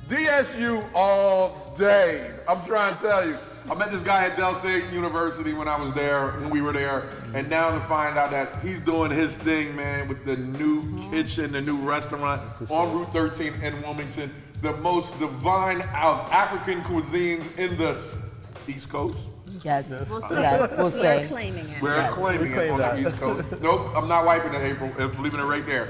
DSU all day. I'm trying to tell you. I met this guy at Del State University when I was there, when we were there, and now to find out that he's doing his thing, man, with the new kitchen, the new restaurant on Route 13 in Wilmington, the most divine of African cuisines in the East Coast. Yes. We'll say. Yes, we'll say. We're claiming it. We're claiming it on the East Coast. Nope, I'm not wiping it, April. I'm leaving it right there.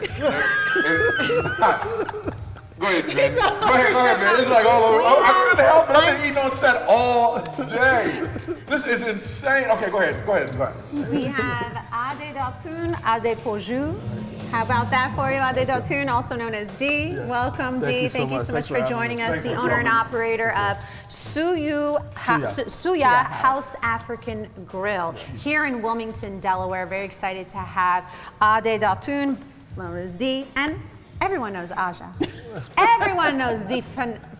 Go ahead, man. Go ahead, man. It's like all over. I couldn't help it. I've been eating on set all day. This is insane. Okay, go ahead. We have Adedunton Adepojo. How about that for you, Adedunton, also known as D? Yes. Welcome, D. Thank you so much for joining us. The owner and operator of Suya House African Grill here in Wilmington, Delaware. Very excited to have Adedunton, known as D, and everyone knows Aja. Everyone knows the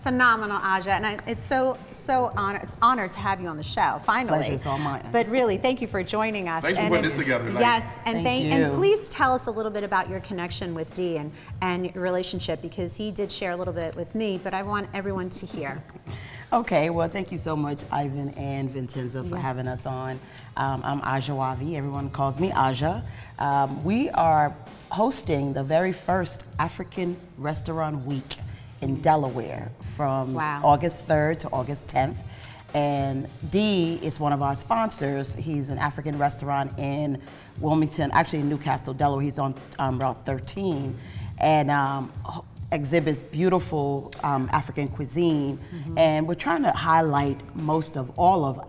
phenomenal Aja, and it's so honored to have you on the show. Finally, Pleasure's all mine. But really, thank you for joining us. Thanks for putting this together. Yes, and Thank you. and please tell us a little bit about your connection with D and your relationship, because he did share a little bit with me, but I want everyone to hear. Okay, well, thank you so much, Ivan and Vincenza, for having us on. I'm Aja Wavi. Everyone calls me Aja. We are hosting the very first African Restaurant Week in Delaware from August 3rd to August 10th. And D is one of our sponsors. He's an African restaurant in Wilmington, actually in Newcastle, Delaware. He's on Route 13. And exhibits beautiful African cuisine. And we're trying to highlight all of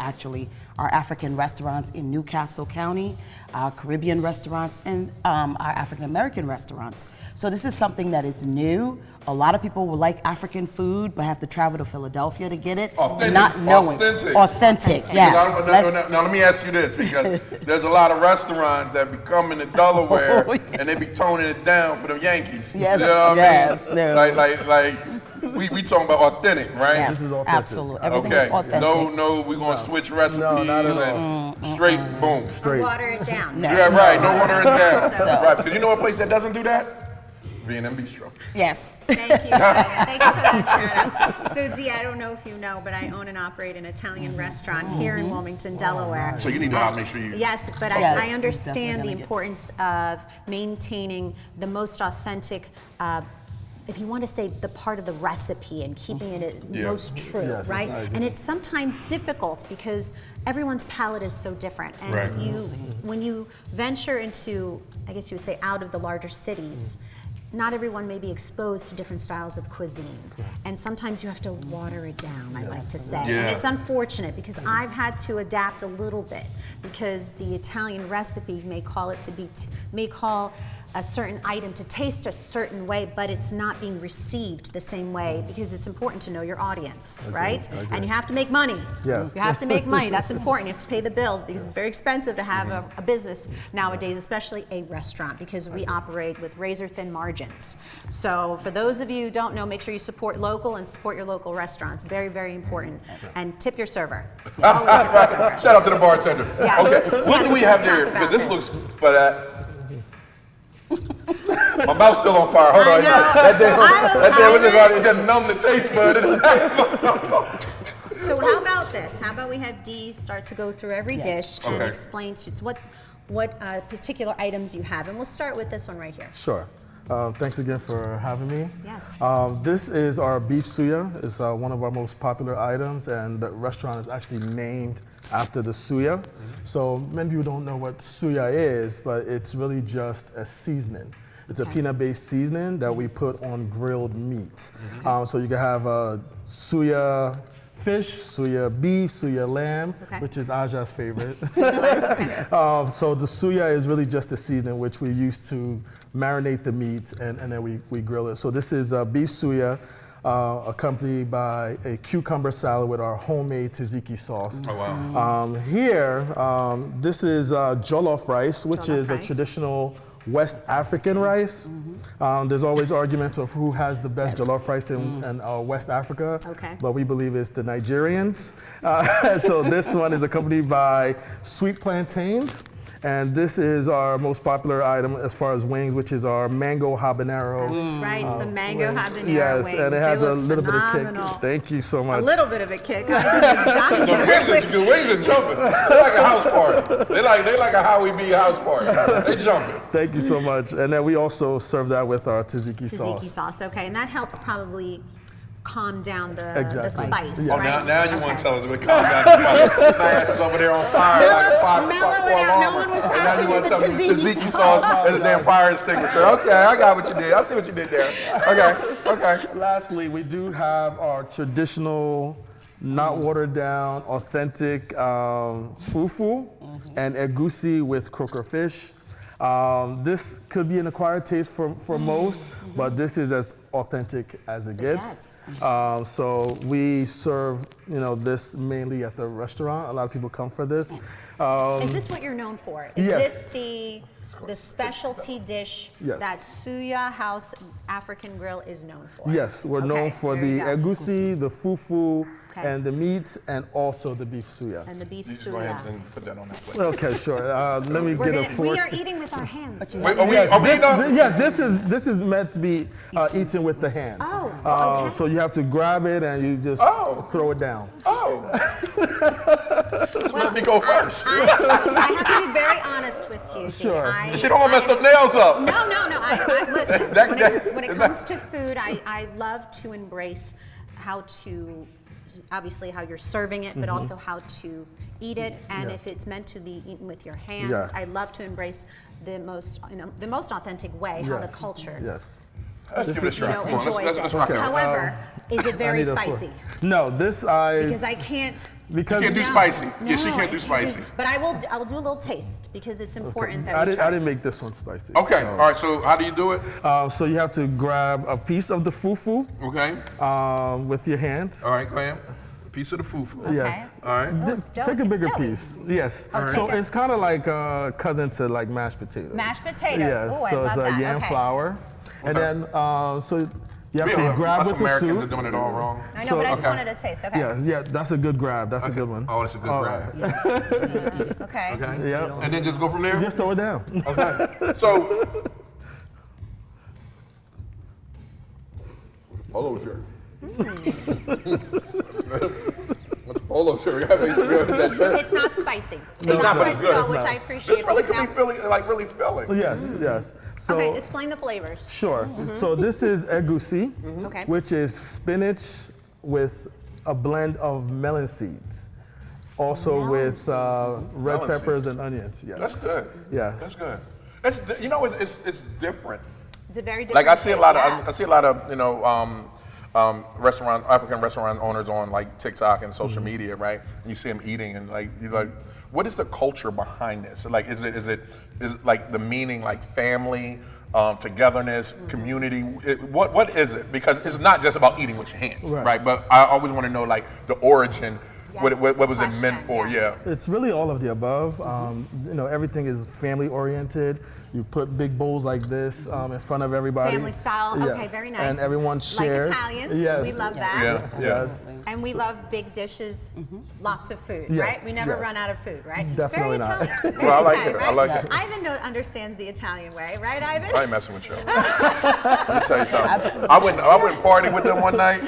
our African restaurants in Newcastle County, our Caribbean restaurants, and our African American restaurants. So this is something that is new. A lot of people will like African food, but have to travel to Philadelphia to get it. Authentic, yes. Now let me ask you this, because there's a lot of restaurants that be coming to Delaware and they be toning it down for the Yankees. Yes, you know what yes, I mean? Like we talking about authentic, right? Yes, this is authentic. Absolutely. Everything is authentic. No, we're gonna switch recipes and straight boom. Straight. Water it down. No. Yeah, right. No water it down. Right, because you know a place that doesn't do that? V&M Bistro. Yes. Thank you. Thank you for that shout out. So D, I don't know if you know, but I own and operate an Italian restaurant here in Wilmington, Delaware. So you need to make sure you... Yes, but I understand the importance of maintaining the most authentic, if you want to say, the part of the recipe and keeping it most true, right? And it's sometimes difficult because everyone's palate is so different. And when you venture into, I guess you would say, out of the larger cities, not everyone may be exposed to different styles of cuisine. And sometimes you have to water it down, I like to say. And it's unfortunate because I've had to adapt a little bit because the Italian recipe may call a certain item to taste a certain way, but it's not being received the same way because it's important to know your audience, right? And you have to make money. Yes. You have to make money. That's important. You have to pay the bills because it's very expensive to have a business nowadays, especially a restaurant, because we operate with razor-thin margins. So for those of you who don't know, make sure you support local and support your local restaurants. Very, very important. And tip your server. Always tip your server. Shout out to the bartender. Yes. Okay, what do we have there? Because this looks for that. My mouth's still on fire. Hold on. It doesn't numb the taste bud. So how about this? How about we have Dee start to go through every dish and explain to what particular items you have. And we'll start with this one right here. Sure. Thanks again for having me. Yes. This is our beef suya. It's one of our most popular items, and the restaurant is actually named after the suya. So many people don't know what suya is, but it's really just a seasoning. It's a peanut-based seasoning that we put on grilled meat. So you can have suya fish, suya beef, suya lamb, which is Aja's favorite. So the suya is really just a seasoning which we use to marinate the meat and then we grill it. So this is beef suya. accompanied by a cucumber salad with our homemade tzatziki sauce. Oh, wow. Here, this is jollof rice, which is a traditional West African rice. There's always arguments of who has the best jollof rice in West Africa, but we believe it's the Nigerians. So this one is accompanied by sweet plantains. And this is our most popular item as far as wings, which is our mango habanero. That's right, the mango habanero yes, wings. and it has a little phenomenal. bit of kick. Thank you so much. A little bit of a kick. The wings are jumping. They're like a house party. They like a Howie B house party. They jumping. Thank you so much. And then we also serve that with our tzatziki sauce. Tzatziki sauce, okay, and that helps probably calm down the spice, Yeah. Oh, right? now you want to tell us about calm down the spice. My ass is over there on fire like five alarm. And now you want to tell me tzatziki sauce is a damn fire extinguisher. Okay, I got what you did. I see what you did there. Okay. Lastly, we do have our traditional, not watered down, authentic fufu and egusi with croaker fish. This could be an acquired taste for most, but this is as authentic as it gets. So we serve, this mainly at the restaurant. A lot of people come for this. Is this what you're known for? Is yes. this the specialty dish Yes. that Suya House African Grill is known for? Yes, we're known for the egusi, the fufu, Okay. and the meat, and also the beef suya. And the beef You just go ahead suya. and put that on that plate. Okay, sure. Let me get a fork. We are eating with our hands. Wait, are we done? Yes, this is meant to be eaten with the hands. Oh, okay. So you have to grab it and you just throw it down. Let me go first. I have to be very honest with you. Sure. She don't want to mess the nails up. No. Listen, when it comes to food, I love to embrace obviously how you're serving it, but also how to eat it. And if it's meant to be eaten with your hands, Yes. I love to embrace the most authentic way, how the culture Let's give it a shot. Come on, enjoys let's it. rock it. However, is it I very need a fork. spicy? No, because I can't. You can't do spicy. Yeah, she can't do spicy. But I'll do a little taste because it's important that I we try. didn't make this one spicy. Okay, all right, so how do you do it? So you have to grab a piece of the fufu. Okay. With your hands. All right, Clam. Piece of the fufu. Yeah. All right. Oh, it's dough. Take a It's bigger doughy. piece. Yes. Oh, So take it. it's kind of like a cousin to like mashed potatoes. Mashed potatoes. Yeah. Oh, I so love it's that. yam Okay. flour, and then so you have to grab Us with the Americans soup. are doing it all wrong. I know, but I just wanted a taste. Okay. Yeah, that's a good grab. That's a good one. Oh, that's a good grab. Okay. Okay. Yeah. And then just go from there? Just throw it down. Okay. So, polo shirt. What's polo shirt? You gotta make sure that shirt. It's not spicy. No, It's not but spicy good. at all, It's which not. I appreciate. This really because could be really filling. Yes. So okay, explain the flavors. sure. So this is egusi, Okay. which is spinach with a blend of melon seeds, also with red Melon peppers seeds. and onions. Yes. That's good. Yes. That's good. It's different. It's a very different Like I see a lot of taste, I see a lot of African restaurant owners on like TikTok and social media, right? And you see them eating and like you're like, what is the culture behind this? Like, is it like the meaning like family, togetherness, community? What is it? Because it's not just about eating with your hands, right? But I always want to know like the origin. Yes, What was it meant for? yes. Yeah. It's really all of the above. Everything is family oriented. You put big bowls like this in front of everybody. Family style. Yes. Okay, very nice. And everyone shares. Like Italians. Yes. We love that. Yeah. Yes. And we love big dishes, lots of food, Yes, right? We never yes. run out of food, right? Definitely very not. Italian. Very Well, I like Italian, it. I right? like it. Ivan understands the Italian way, right, Ivan? I ain't messing with you. Let me tell you something. I went party with them one night.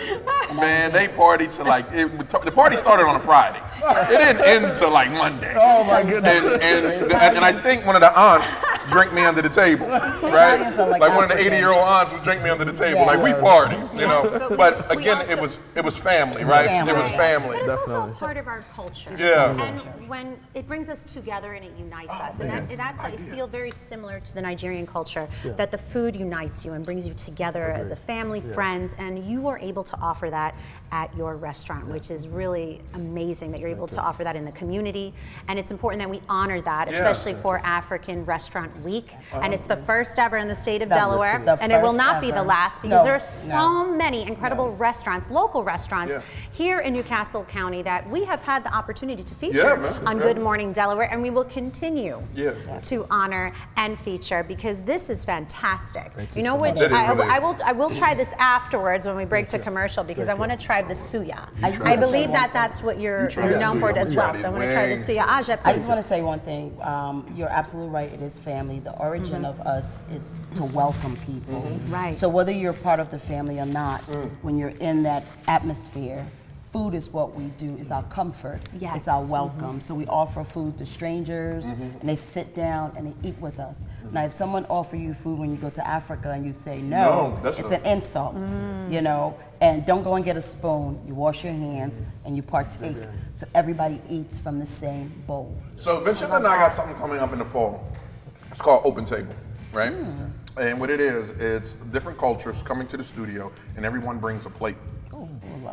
Man, they partied to like the party started on a Friday. It didn't end till like Monday. Oh my goodness. And I think one of the aunts drank me under the table, right? Italians are like One of the Africans. 80-year-old aunts would drink me under the table. Yeah. Like we party, you Yes, know. but But we again, also- it was family, right? family. It was family. But it's also Definitely. a part of our culture. Yeah. And when it brings us together and it unites us. And that's I feel very similar to the Nigerian culture, that the food unites you and brings you together as a family, friends, and you are able to offer that at your restaurant, which is really amazing that you're able to offer that in the community. And it's important that we honor that, especially for African restaurant Week, and it's the first ever in the state of Delaware, The and it will first not be the ever. last because No, there are so many incredible restaurants, local restaurants Yeah. here in Newcastle County that we have had the opportunity to feature Yeah, man. on Yeah. Good Morning Delaware, and we will continue Yeah. to honor and feature because this is fantastic. You know so which much. It is really- I will try this afterwards when we break to commercial because I want to try the suya. I just I wanna say believe one that thing. that's what you're try known the for it suya. as We well. got So I want to these try the wings. suya. Aja, I please. just want to say one thing. You're absolutely right. It is family. The origin of us is to welcome people. Right. So whether you're part of the family or not, when you're in that atmosphere, food is what we do. It's our comfort. Yes. It's our welcome. So we offer food to strangers, and they sit down and they eat with us. Now, if someone offer you food when you go to Africa and you say no, No, that's it's a- an insult. You know. And don't go and get a spoon. You wash your hands and you partake. So everybody eats from the same bowl. So Vincenza and I got something coming up in the fall. It's called Open Table, right? And what it is, it's different cultures coming to the studio, and everyone brings a plate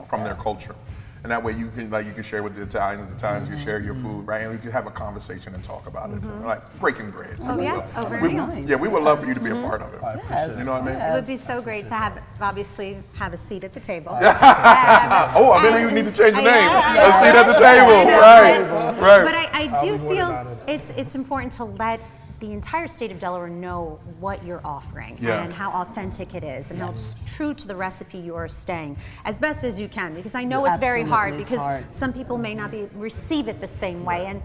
from their culture. And that way you can share with the Italians can share your food, right? And we can have a conversation and talk about it, like breaking bread. Oh, yes. Oh, very nice. Yeah, we would love for you to be a part of it. Yes. You know what I mean? It would be so great to obviously have a seat at the table. Oh, maybe you need to change the name. A seat at the table, right? Right. But I do be worried feel about it. it's important to let the entire state of Delaware know what you're offering Yeah. and how authentic it is and how true to the recipe you're staying as best as you can, because I know it's very hard Absolutely, it's because hard. some people may not receive it the same way, and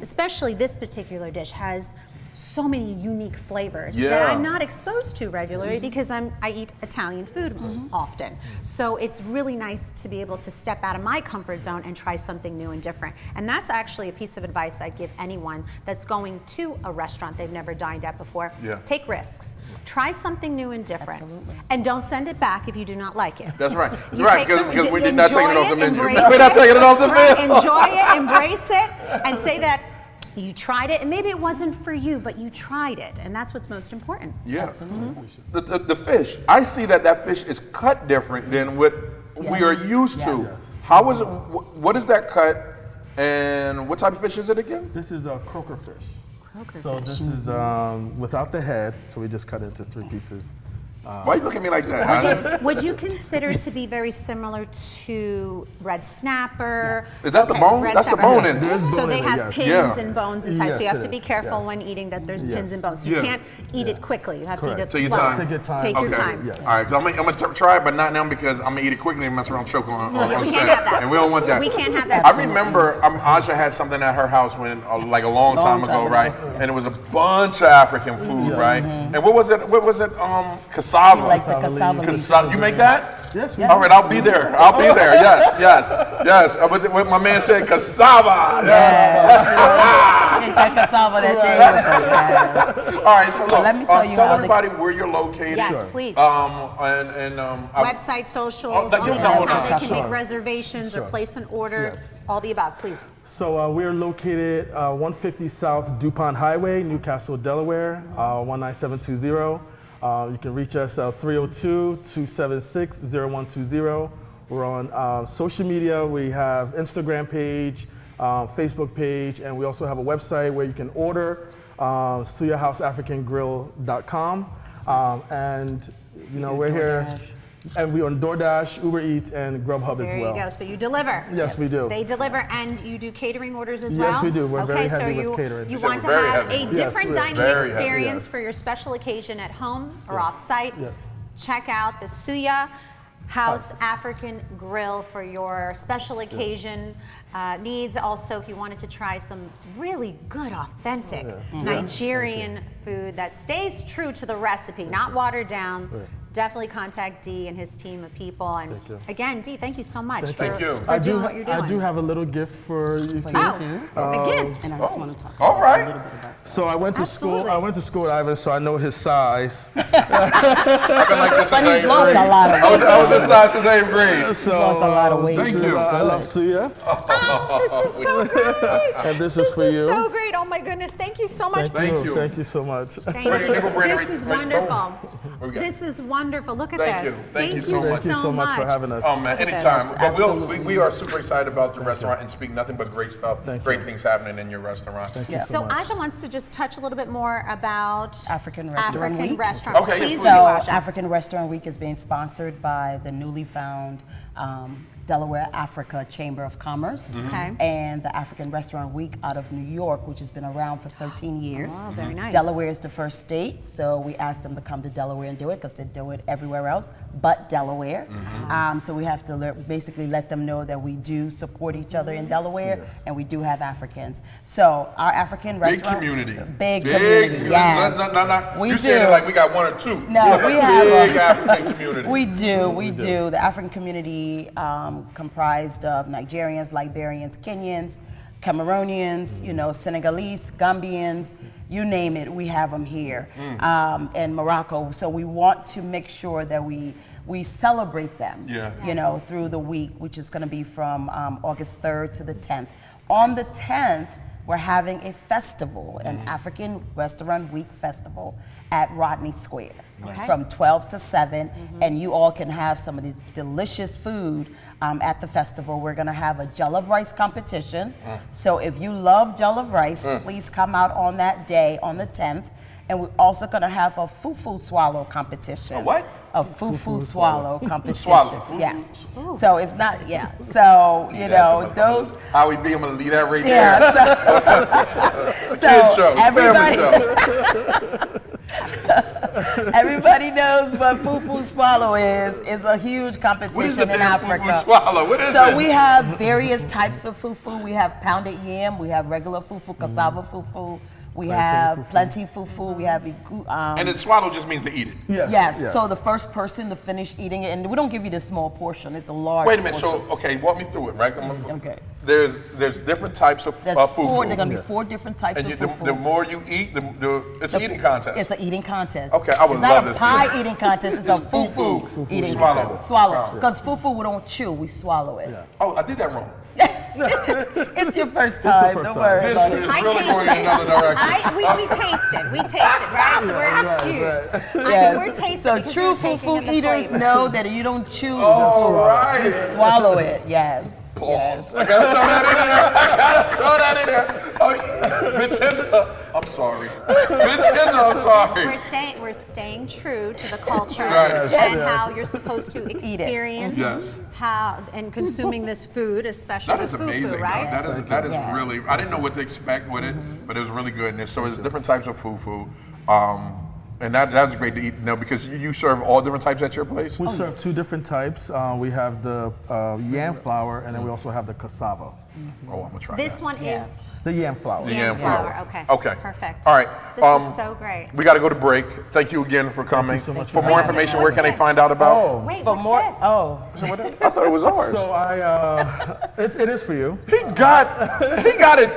especially this particular dish has so many unique flavors that Yeah. I'm not exposed to regularly because I eat Italian food often. So it's really nice to be able to step out of my comfort zone and try something new and different. And that's actually a piece of advice I give anyone that's going to a restaurant they've never dined at before. Yeah. Take risks. Try something new and different. And don't send it back if you do not like it. That's right. You Right, take because the- we did not take it off the enjoy menu. embrace We're not taking it off the Right, menu. enjoy it, embrace it, and say that you tried it, and maybe it wasn't for you, but you tried it, and that's what's most important. Yeah. The fish. I see that fish is cut different than what we are used to. How is it? What is that cut? And what type of fish is it again? This is a croaker fish. Croaker So fish. this is without the head, so we just cut it into 3 pieces. Why you look at me like that? Would you consider to be very similar to red snapper? Is that the bone? Red That's the snapper. bone in There's it. So bone they in it, have yes. pins Yeah. and bones inside, so you Yes, have to it be is, careful yes. when eating that there's Yes. pins and bones. You Yeah. can't eat it quickly. You have to eat Correct. it Take your slowly. time. Take your time. Take your Okay. time. Yes. All right, so I'm gonna try it, but not now because I'm gonna eat it quickly and mess around choking on we set. can't have that. And we don't want that. We can't have that. I remember Aja had something at her house when, like a long time ago, right? And it was a bunch of African food, right? And what was it? Cassava. Like the cassava. You make that? Yes. Yes. All right, I'll be there. I'll be there. Yes. But what my man said, cassava. Ate that cassava that day. Was like, yes. All right, so look, Let me tell you tell how the- everybody where you're located. Yes, please. Website, socials, that- all the no, above, no, how they can sure. make reservations or Sure. place an order, Yes. all the above, please. So we're located 150 South DuPont Highway, Newcastle, Delaware, 19720. You can reach us at 302-276-0120. We're on social media. We have Instagram page, Facebook page, and we also have a website where you can order, Suya House African Grill.com. And you know, we're here. And we're on DoorDash, Uber Eats, and Grubhub as There well. you go. So you deliver. Yes, we do. They deliver, and you do catering orders as well? Yes, we do. We're okay, very so heavy with catering. you said want to we're very have heavy. a Yes, different we're dining very heavy, experience yes. for your special occasion at home or off-site. Yeah. Check out the Suya House African Grill for your special occasion needs. Also, if you wanted to try some really good, authentic Nigerian food that stays true to the recipe, not watered down, definitely contact Dee and his team of people. And again, Dee, thank you so much for doing what you're doing. I do have a little gift for you too. a gift. And I just want to talk All right. a little bit about So I went to Absolutely. school. I went to school with Ivan, so I know his size. I've been like this But since he's 8th lost grade. a lot of I was this size since 8th grade. So lost a lot of weight. Thank you. I love Suya, This is so great. and this is for you. So great. Oh Oh my goodness, thank you so much. Thank you. Thank you so much. Thank you. This is wonderful. This is wonderful. Look at this. Thank you so much. Thank you so much for having us. Oh man, anytime. But we are super excited about the restaurant and speak nothing but great stuff, great things happening in your restaurant. Thank you So Aja wants to just touch a little bit more about African Restaurant Week. Okay, Please so African Restaurant Week is being sponsored by the newly found Delaware Africa Chamber of Commerce and the African Restaurant Week out of New York, which has been around for 13 years. Oh, very nice. Delaware is the first state, so we asked them to come to Delaware and do it because they do it everywhere else but Delaware. So we have to basically let them know that we do support each other in Delaware and we do have Africans. So our African restaurant. Big community, yes. You said it like we got one or two. No, we have a big African community. We do. The African community comprised of Nigerians, Liberians, Kenyans, Cameroonians, Senegalese, Gambians, you name it, we have them here, and Morocco. So we want to make sure that we celebrate them, through the week, which is going to be from August 3rd to the 10th. On the 10th, we're having a festival, an African Restaurant Week festival at Rodney Square from 12 to 7, and you all can have some of these delicious food at the festival. We're gonna have a jollof rice competition. So if you love jollof rice, please come out on that day, on the 10th. And we're also gonna have a fufu swallow competition. A what? A fufu swallow competition. Swallow. Yes. So it's not, so, those. How we be, I'm gonna leave that right there. It's a kid's show, family show. Everybody knows what fufu swallow is. It's a huge competition in Africa. Fufu swallow? What is So we have various types of fufu. We have pounded yam, we have regular fufu, cassava fufu, we have plenty fufu, we have and then swallow just means to eat it. Yes. So the first person to finish eating it, and we don't give you this small portion, it's a large Wait a minute, portion. walk me through it, right? Okay. There's different types of fufu. There's gonna be 4 different types of fufu. The more you eat, it's an eating contest. It's an eating contest. Okay, I would love this. It's not a pie eating contest, it's a fufu eating contest. Swallow. Because fufu we don't chew, we swallow it. Oh, I did that wrong. It's your first time. Don't worry. This is really going in another direction. We tasted, right? So we're excused. We're tasting. So because true we're taking fufu in the eaters flavors. know that you don't chew right. you swallow it. Yes. Pause. I gotta throw that in there. Okay. Vincenza, I'm sorry. Vincenza, I'm sorry. We're staying true to the culture Right. and how you're supposed to experience how and consuming this food, especially That is the fufu, amazing. right? That is really. I didn't know what to expect with it, but it was really good. And so there's different types of fufu. And that's great to eat now because you serve all different types at your place? We serve 2 different types. We have the yam flour, and then we also have the cassava. Oh, I'm gonna try This one is the yam flour. The yam flour. Okay. Perfect. All right. This is so great. We got to go to break. Thank you again for coming. so much for for more having information, me. where can they find out about? Wait, For what's more, this? I thought it was ours. So it is for you. He got it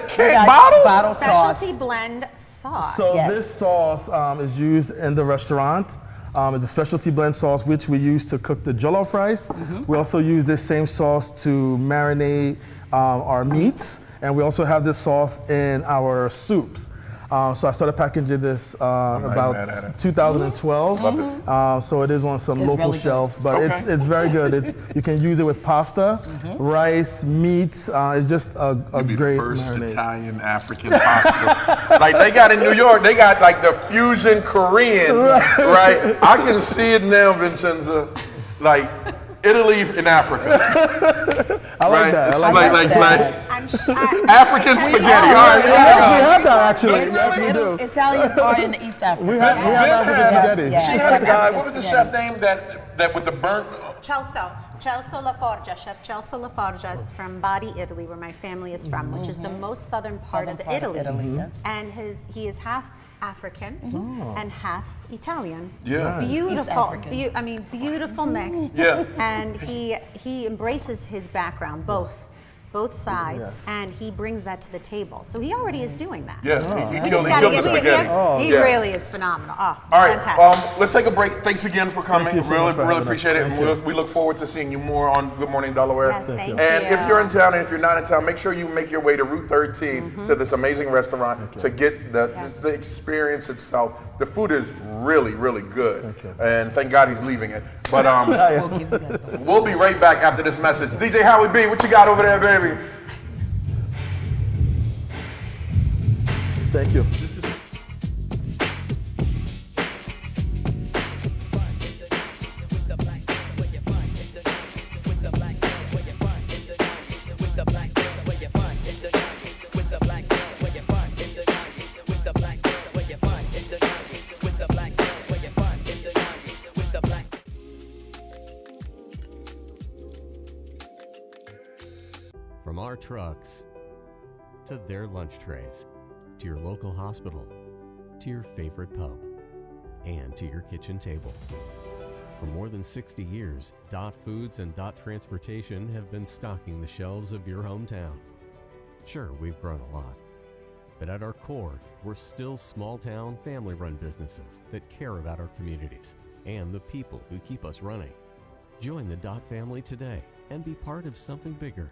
bottle Specialty blend sauce. So this sauce is used in the restaurant. It's a specialty blend sauce which we use to cook the jollof rice. We also use this same sauce to marinate our meats, and we also have this sauce in our soups. So I started packaging this about 2012. So it is on some local really shelves, but it's very good. You can use it with pasta, rice, meat. It's just a great the first marinade. Italian African pasta. Like they got in New York, they got like the fusion Korean, right? I can see it now, Vincenza. Like Italy in Africa. I like that. I like that. African spaghetti. All right, we have that actually. Yes, we do. Italians are in East Africa. We have African spaghetti. She had a guy. What was the chef name that with the burnt? Celso La Forgia, Chef Celso La Forgia is from Bari, Italy, where my family is from, which is the most southern part of Italy. Yes. And he is half African and half Italian. Yeah. Beautiful. Beautiful mix. Yeah. And he embraces his background, both both sides, and he brings that to the table. So he already is doing that. Yeah, We just gotta get he really is phenomenal. Oh, all right, fantastic. let's take a break. Thanks again for coming. Thank you so much for Really having us. appreciate it. Thank And you. we look forward to seeing you more on Good Morning Delaware. Yes, thank you. And if you're in town and if you're not in town, make sure you make your way to Route 13 to this amazing restaurant to get the experience itself. The food is really, really good. And thank God he's leaving it. But we'll be right back after this message. DJ Howie B, what you got over there, baby? Thank you. From our trucks to their lunch trays, to your local hospital, to your favorite pub, and to your kitchen table. For more than 60 years, Dot Foods and Dot Transportation have been stocking the shelves of your hometown. Sure, we've grown a lot, but at our core, we're still small-town, family-run businesses that care about our communities and the people who keep us running. Join the Dot family today and be part of something bigger.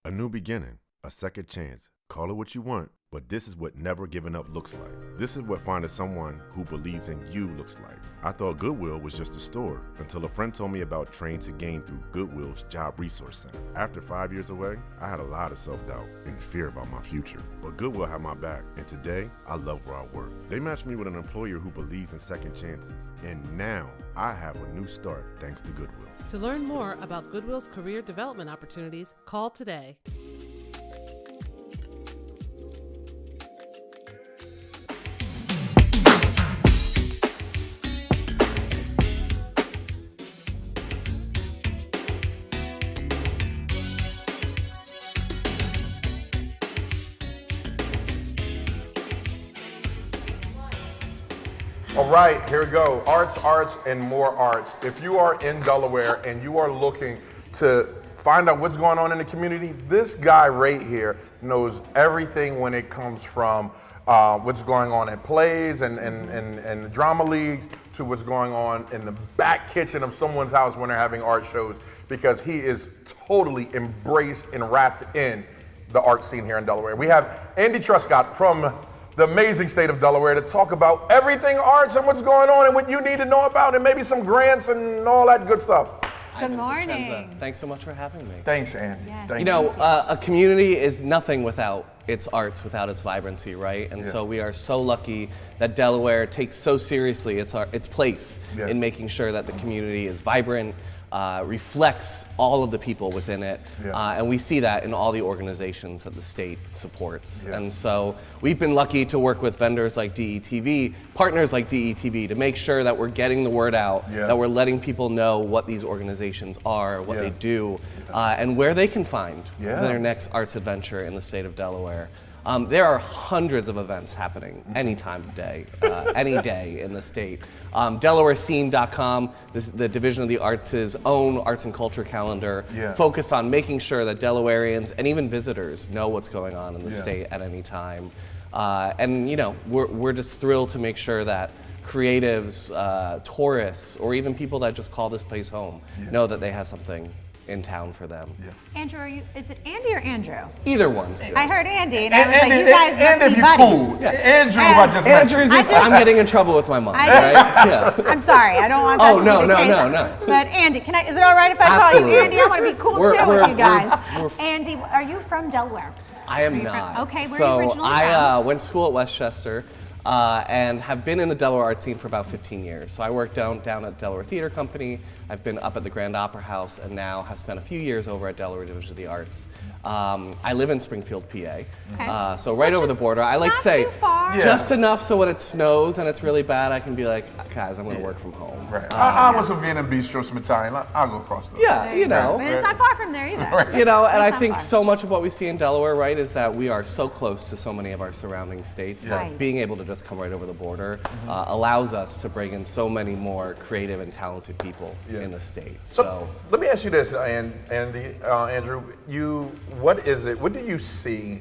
A new beginning, a second chance. Call it what you want, but this is what never giving up looks like. This is what finding someone who believes in you looks like. I thought Goodwill was just a store until a friend told me about Train to Gain through Goodwill's Job Resource Center. After 5 years away, I had a lot of self-doubt and fear about my future. But Goodwill had my back, and today, I love where I work. They matched me with an employer who believes in second chances, and now I have a new start thanks to Goodwill. To learn more about Goodwill's career development opportunities, call today. All right, here we go. Arts, arts, and more arts. If you are in Delaware and you are looking to find out what's going on in the community, this guy right here knows everything when it comes from what's going on at plays and drama leagues to what's going on in the back kitchen of someone's house when they're having art shows, because he is totally embraced and wrapped in the art scene here in Delaware. We have Andy Truscott from the amazing state of Delaware to talk about everything arts and what's going on and what you need to know about, and maybe some grants and all that good stuff. Good morning. Vincenza, thanks so much for having me. Thanks, Andy. Yes. Thank You know, a community is nothing without its arts, without its vibrancy, right? And so we are so lucky that Delaware takes so seriously its place in making sure that the community is vibrant, reflects all of the people within it, and we see that in all the organizations that the state supports. And so we've been lucky to work with vendors like DETV, partners like DETV, to make sure that we're getting the word out, that we're letting people know what these organizations are, what they do, and where they can find their next arts adventure in the state of Delaware. There are hundreds of events happening any time of day, any day in the state. DelawareScene.com, the Division of the Arts' own arts and culture calendar, focus on making sure that Delawareans and even visitors know what's going on in the state at any time. And you know, we're just thrilled to make sure that creatives, tourists, or even people that just call this place home know that they have something in town for them. Andrew, is it Andy or Andrew? Either one's good. I heard Andy, and I was like, you guys must be buddies. Andrew, I just Andrew's I'm getting in trouble with my mom, right? Yeah. I'm sorry, I don't want that to be the case. No. But Andy, is it all right if I call you Andy? I want to be cool too with you guys. Andy, are you from Delaware? I am not. Okay, where are you originally from? I went to school at Westchester and have been in the Delaware art scene for about 15 years. So I worked down at Delaware Theater Company. I've been up at the Grand Opera House and now have spent a few years over at Delaware Division of the Arts. I live in Springfield, PA, so right over the border. I like to say just enough so when it snows and it's really bad, I can be like, guys, I'm going to work from home. Right. I want some Vienna bistro, some Italian. I'll go across the. Yeah, you know. It's not far from there either. You know, and I think so much of what we see in Delaware, right, is that we are so close to so many of our surrounding states that being able to just come right over the border allows us to bring in so many more creative and talented people in the state. So let me ask you this, Andy, Andrew, what do you see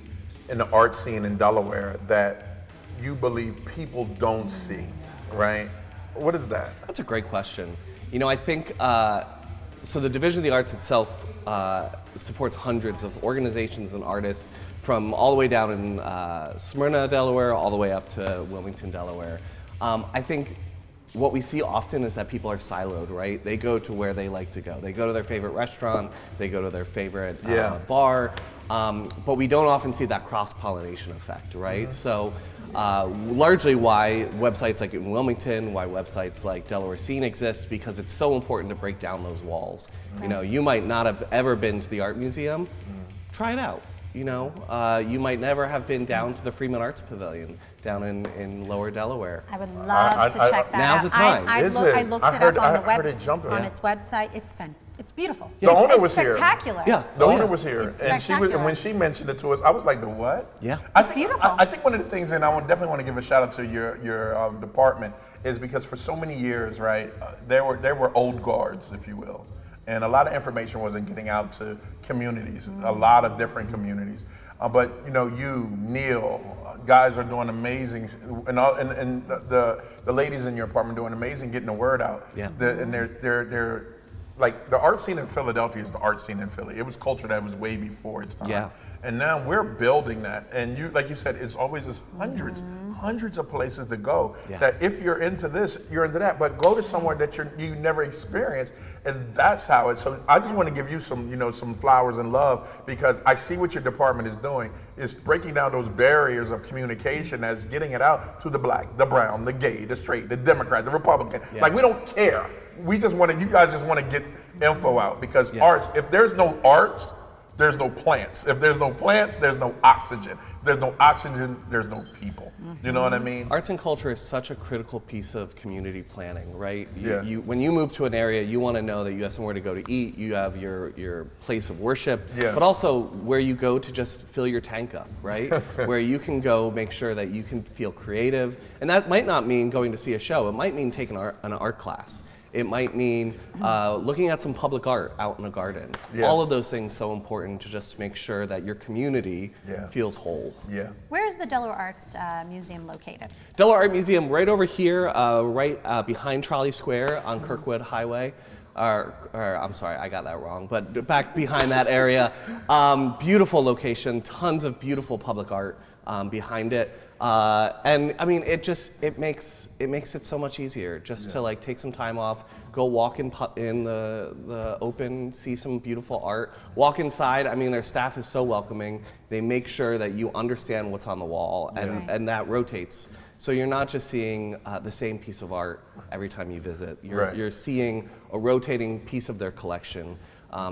in the art scene in Delaware that you believe people don't see, right? What is that? That's a great question. You know, I think, so the Division of the Arts itself supports hundreds of organizations and artists from all the way down in Smyrna, Delaware, all the way up to Wilmington, Delaware. I think what we see often is that people are siloed, right? They go to where they like to go. They go to their favorite restaurant, they go to their favorite bar, but we don't often see that cross-pollination effect, right? So largely why websites like in Wilmington, why websites like Delaware Scene exist, because it's so important to break down those walls. You know, you might not have ever been to the art museum, try it out. You know, you might never have been down to the Freeman Arts Pavilion down in Lower Delaware. I would love to check that now's out. the time. I looked it up on its website. It's beautiful. The owner was here. Spectacular. Yeah, the owner was here, It's and when she mentioned it to us, I was like, "The what?" Yeah, it's beautiful. I think one of the things, and I definitely want to give a shout out to your department, is because for so many years, right, there were old guards, if you will, and a lot of information wasn't getting out to communities, a lot of different communities. But you know, Neil, guys are doing amazing, and the ladies in your apartment doing amazing, getting the word out. Yeah. And they're like the art scene in Philadelphia is the art scene in Philly. It was culture that was way before its time. Yeah. And now we're building that. And like you said, it's always just hundreds of places to go. Yeah. That if you're into this, you're into that. But go to somewhere that you never experienced, and that's how it. So I just want to give you some flowers and love, because I see what your department is doing. Is breaking down those barriers of communication, as getting it out to the black, the brown, the gay, the straight, the Democrat, the Republican. Yeah. Like, we don't care. We just want to. You guys just want to get info out, because arts. If there's no arts, there's no plants. If there's no plants, there's no oxygen. If there's no oxygen, there's no people. You know what I mean? Arts and culture is such a critical piece of community planning, right? Yeah. When you move to an area, you want to know that you have somewhere to go to eat, you have your place of worship, but also where you go to just fill your tank up, right? Where you can go make sure that you can feel creative. And that might not mean going to see a show. It might mean taking an art class. It might mean looking at some public art out in a garden. Yeah. All of those things so important to just make sure that your community feels whole. Yeah. Where is the Delaware Arts Museum located? Delaware Art Museum right over here, right behind Trolley Square on Kirkwood Highway. Or I'm sorry, I got that wrong, but back behind that area. Beautiful location, tons of beautiful public art behind it. And I mean, it makes it so much easier just to like take some time off, go walk in the open, see some beautiful art, walk inside. I mean, their staff is so welcoming. They make sure that you understand what's on the wall, and that rotates. So you're not just seeing the same piece of art every time you visit. You're seeing a rotating piece of their collection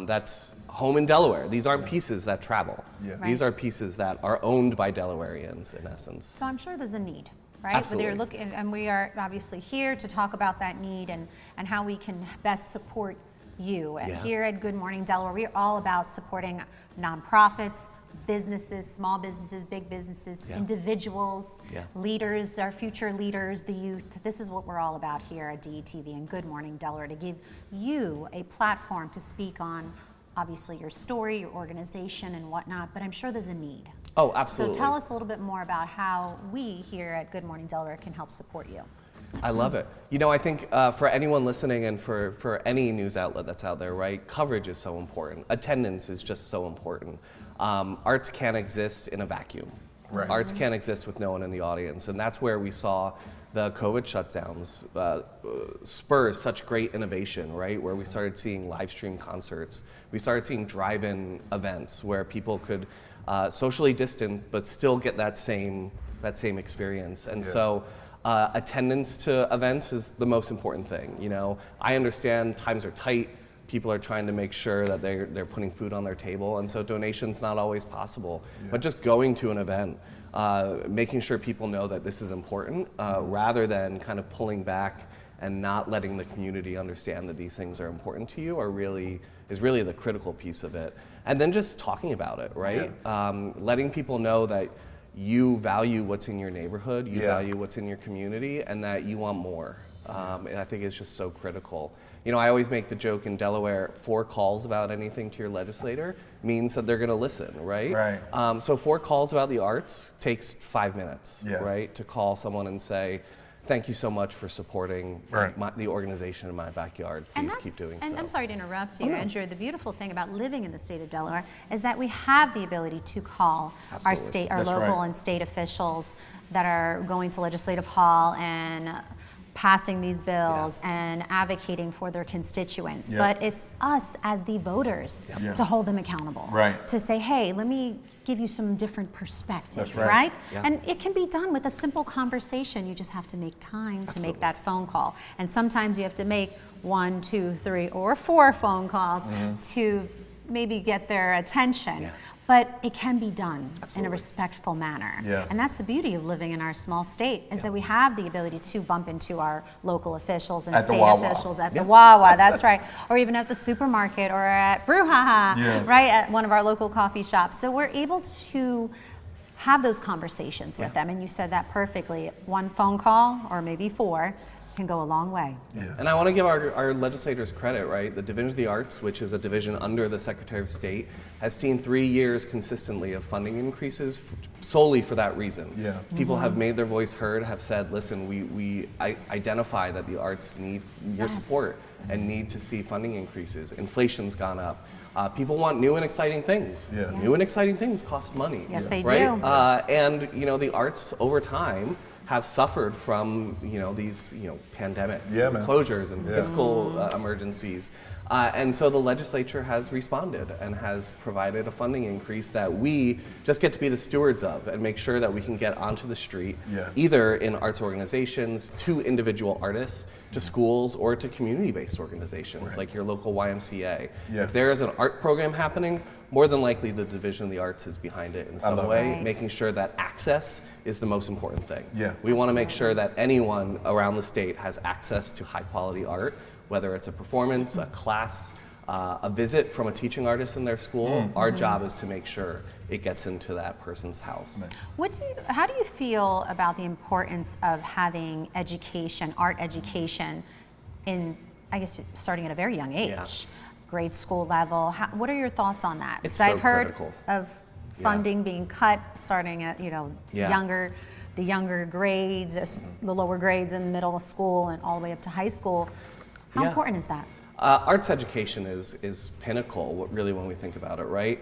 that's home in Delaware. These aren't pieces that travel. Yeah. These are pieces that are owned by Delawareans, in essence. So I'm sure there's a need, right? Absolutely. And we are obviously here to talk about that need and how we can best support you. And here at Good Morning Delaware, we're all about supporting nonprofits, businesses, small businesses, big businesses, individuals, leaders, our future leaders, the youth. This is what we're all about here at DETV and Good Morning Delaware, to give you a platform to speak on, obviously, your story, your organization, and whatnot, but I'm sure there's a need. Oh, absolutely. So tell us a little bit more about how we here at Good Morning Delaware can help support you. I love it. You know, I think for anyone listening and for any news outlet that's out there, right, coverage is so important. Attendance is just so important. Arts can't exist in a vacuum. Right. Arts can't exist with no one in the audience, and that's where we saw the COVID shutdowns spur such great innovation, right? Where we started seeing live stream concerts. We started seeing drive-in events where people could socially distant but still get that same experience. And so attendance to events is the most important thing. You know, I understand times are tight. People are trying to make sure that they're putting food on their table, and so donation's not always possible. But just going to an event, making sure people know that this is important, rather than kind of pulling back and not letting the community understand that these things are important to you is really the critical piece of it. And then just talking about it, right? Letting people know that you value what's in your neighborhood, you value what's in your community, and that you want more. And I think it's just so critical. You know, I always make the joke in Delaware, 4 calls about anything to your legislator means that they're going to listen, right? Right. So 4 calls about the arts takes 5 minutes, right? To call someone and say, thank you so much for supporting the organization in my backyard. Please keep doing so. And I'm sorry to interrupt you, Andrew. The beautiful thing about living in the state of Delaware is that we have the ability to call our state, our local and state officials that are going to Legislative Hall and passing these bills and advocating for their constituents. But it's us as the voters to hold them accountable. To say, hey, let me give you some different perspective, right? And it can be done with a simple conversation. You just have to make time to make that phone call. And sometimes you have to make 1, 2, 3, or 4 phone calls to maybe get their attention. But it can be done in a respectful manner. And that's the beauty of living in our small state, is that we have the ability to bump into our local officials and state officials at the Wawa, that's right, or even at the supermarket or at Brouhaha, right, at one of our local coffee shops. So we're able to have those conversations with them, and you said that perfectly. 1 phone call, or maybe 4, can go a long way. And I want to give our legislators credit, right? The Division of the Arts, which is a division under the Secretary of State, has seen 3 years consistently of funding increases solely for that reason. People have made their voice heard, have said, listen, we identify that the arts need your support and need to see funding increases. Inflation's gone up. People want new and exciting things. New and exciting things cost money. Yes, they do. And you know, the arts over time have suffered from these pandemics, and closures, and fiscal emergencies, and so the legislature has responded and has provided a funding increase that we just get to be the stewards of and make sure that we can get onto the street, either in arts organizations, to individual artists, to schools, or to community-based organizations like your local YMCA. If there is an art program happening, more than likely the Division of the Arts is behind it in some way, making sure that access is the most important thing. We want to make sure that anyone around the state has access to high-quality art, whether it's a performance, a class, a visit from a teaching artist in their school. Our job is to make sure it gets into that person's house. How do you feel about the importance of having education, art education, in, I guess, starting at a very young age? Grade school level. What are your thoughts on that? It's so so I've heard critical. of funding being cut starting at the younger grades, the lower grades in middle school and all the way up to high school. How important is that? Arts education is pinnacle, really, when we think about it, right?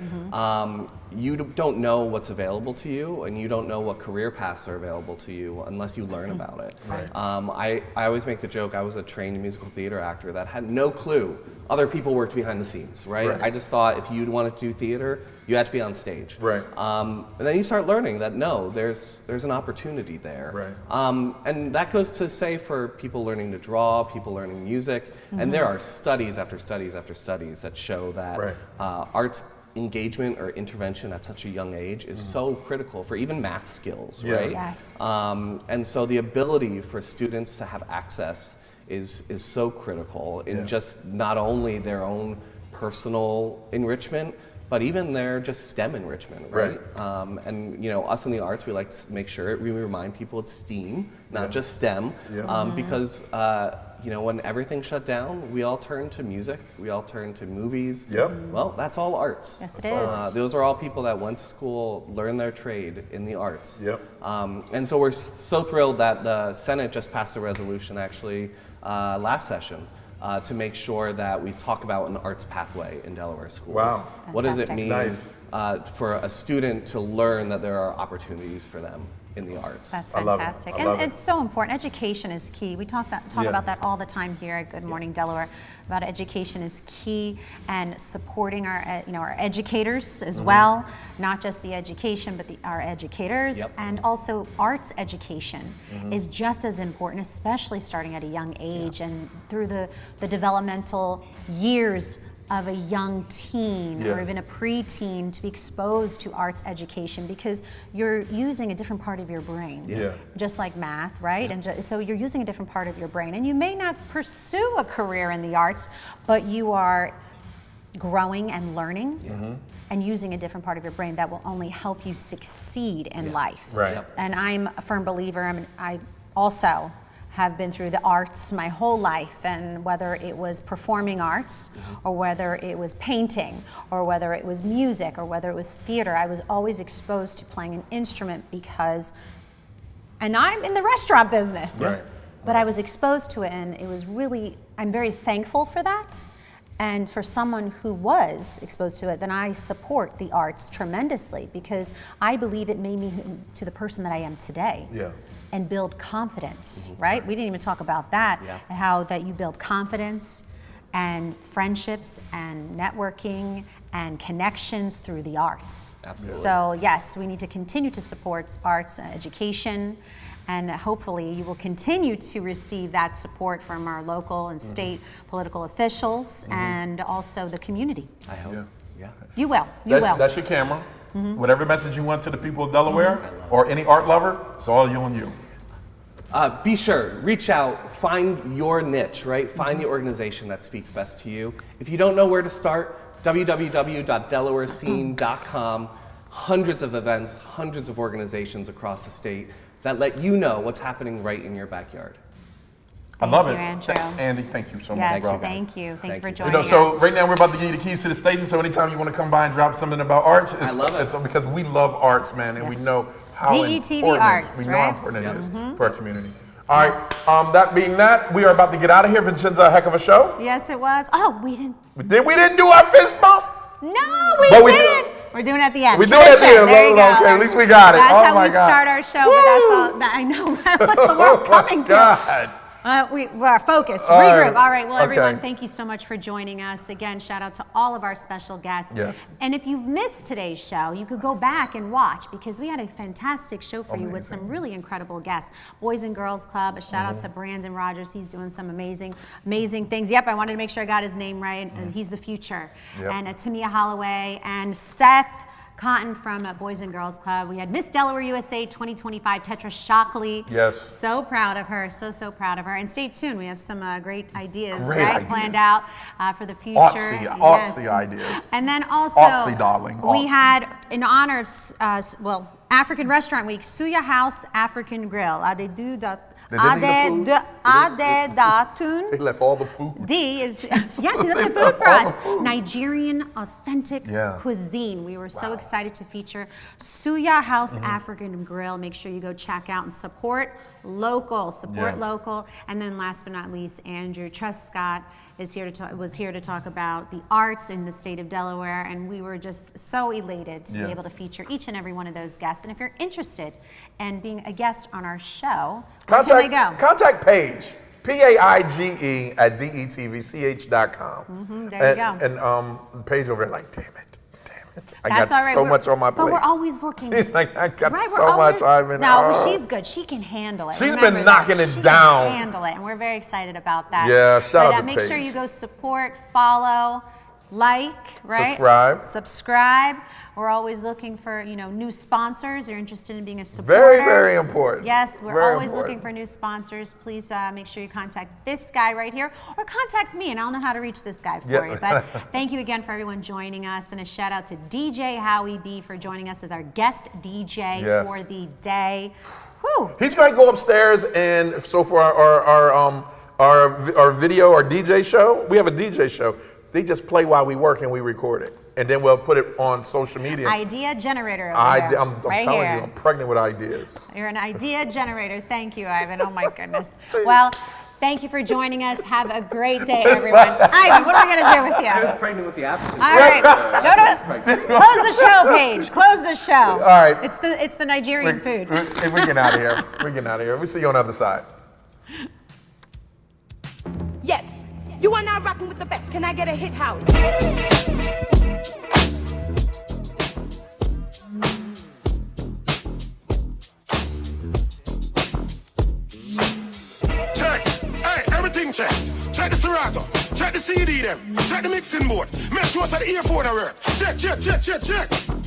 You don't know what's available to you, and you don't know what career paths are available to you unless you learn about it. I always make the joke, I was a trained musical theater actor that had no clue other people worked behind the scenes, right? I just thought if you wanted to do theater, you had to be on stage. And then you start learning that no, there's an opportunity there. And that goes to say for people learning to draw, people learning music, and there are studies after studies after studies that show that arts engagement or intervention at such a young age is so critical for even math skills, right? And so the ability for students to have access is so critical in just not only their own personal enrichment, but even their just STEM enrichment, right? And us in the arts, we like to make sure we remind people it's STEAM, not just STEM, because when everything shut down, we all turned to music, we all turned to movies. Yep. Well, that's all arts. Yes, it is. Those are all people that went to school, learned their trade in the arts. Yep. And so we're so thrilled that the Senate just passed a resolution actually last session to make sure that we talk about an arts pathway in Delaware schools. Wow. What does it Fantastic. mean Nice. for a student to learn that there are opportunities for them in the arts? That's I love it. fantastic. I And love it. it's so important. Education is key. We talk Yeah. about that all the time here at Good Morning Delaware, about education is key and supporting our our educators as well, not just the education, but our educators. Yep. And also arts education is just as important, especially starting at a young age and through the developmental years of a young teen or even a preteen, to be exposed to arts education, because you're using a different part of your brain, just like math, right? And so you're using a different part of your brain, and you may not pursue a career in the arts, but you are growing and learning and using a different part of your brain that will only help you succeed in life. Right. And I'm a firm believer. I also have been through the arts my whole life, and whether it was performing arts or whether it was painting or whether it was music or whether it was theater, I was always exposed to playing an instrument and I'm in the restaurant business, Right. but I was exposed to it, and it was really, I'm very thankful for that. And for someone who was exposed to it, then I support the arts tremendously, because I believe it made me to the person that I am today. Yeah. And build confidence, right? We didn't even talk about that, how that you build confidence and friendships and networking and connections through the arts. Absolutely. So yes, we need to continue to support arts and education, and hopefully you will continue to receive that support from our local and state political officials and also the community. I hope. Yeah. You will, you will. That's your camera. Whatever message you want to the people of Delaware or any art lover, it's all you and you. Be sure, reach out, find your niche, right? Find the organization that speaks best to you. If you don't know where to start, www.delawarescene.com. Hundreds of events, hundreds of organizations across the state that let you know what's happening right in your backyard. I love you, it. Andrew. Andy, thank you so Yes, much, bro. thank you. Thank you for You joining know, so us. right now we're about to give you the keys to the station. So anytime you want to come by and drop something about arts, I love it. It's because we love arts, man, and Yes. we know how DETV important arts, we know right? how important it is for our community. All right. That being that, we are about to get out of here. Vincenza, a heck of a show. Yes, it was. Oh, we didn't. We didn't do our fist bump. No, we But didn't. We're doing it at the end. We do it at the Tradition. end. There you go. Okay, at least we got it. That's Oh how my we God. start our show, but that's all. I know. What's the world coming to? God. We're focused. All right. Regroup. All right. Well, everyone, Okay. thank you so much for joining us. Again, shout out to all of our special guests. Yes. And if you've missed today's show, you could go back and watch, because we had a fantastic show for you with some really incredible guests. Boys and Girls Club. A shout out to Brandon Rogers. He's doing some amazing things. Yep. I wanted to make sure I got his name right. He's the future. Yep. And Temia Holloway and Seth Cottom from Boys and Girls Club. We had Miss Delaware USA 2025, Tetra Shockley. Yes. So proud of her, so proud of her. And stay tuned, we have some great ideas, Great ideas. planned out for the future. Artsy ideas. And then also, Artsy, darling. we Artsy. had, in honor of, African Restaurant Week, Suya House African Grill. Adedunton They left all the food. D is, yes, he left the food for us. Nigerian authentic cuisine. We were so excited to feature Suya House African Grill. Make sure you go check out and support local, local. And then last but not least, Andrew Truscott was here to talk about the arts in the state of Delaware, and we were just so elated to be able to feature each and every one of those guests. And if you're interested in being a guest on our show, where can they go? Contact Paige, Paige at DETVCH.com. There you go. And Paige over there like, damn it. I That's got all right. so much on my plate. But we're always looking. He's like, I got Right, so much. Ivan. No, she's good. She can handle it. She's Remember been knocking that. it She down. Can handle it, and we're very excited about that. Yeah, shout out to Make sure Paige. you go support, follow, like, right? Subscribe. We're always looking for new sponsors. You're interested in being a supporter. Very, very important. Yes, we're Very always important. looking for new sponsors. Please make sure you contact this guy right here, or contact me, and I'll know how to reach this guy for you. But thank you again for everyone joining us, and a shout out to DJ Howie B for joining us as our guest DJ for the day. Whew. He's going to go upstairs, and so for our our video, our DJ show. We have a DJ show. They just play while we work and we record it. And then we'll put it on social media. Idea generator over there, I'm right telling here. you, I'm pregnant with ideas. You're an idea generator. Thank you, Ivan. Oh my goodness. Well, thank you for joining us. Have a great day, everyone. Ivan, what are we going to do with you? I was pregnant with the African. All right, close the show, Paige. Close the show. All right. It's the Nigerian food. We're getting out of here. We're getting out of here. We'll see you on the other side. Yes, you are now rocking with the best. Can I get a hit, Howie? Check. Hey, everything check. Check the Serato. Check the CD them. Check the mixing board. Make sure it's the earphone at work. Check.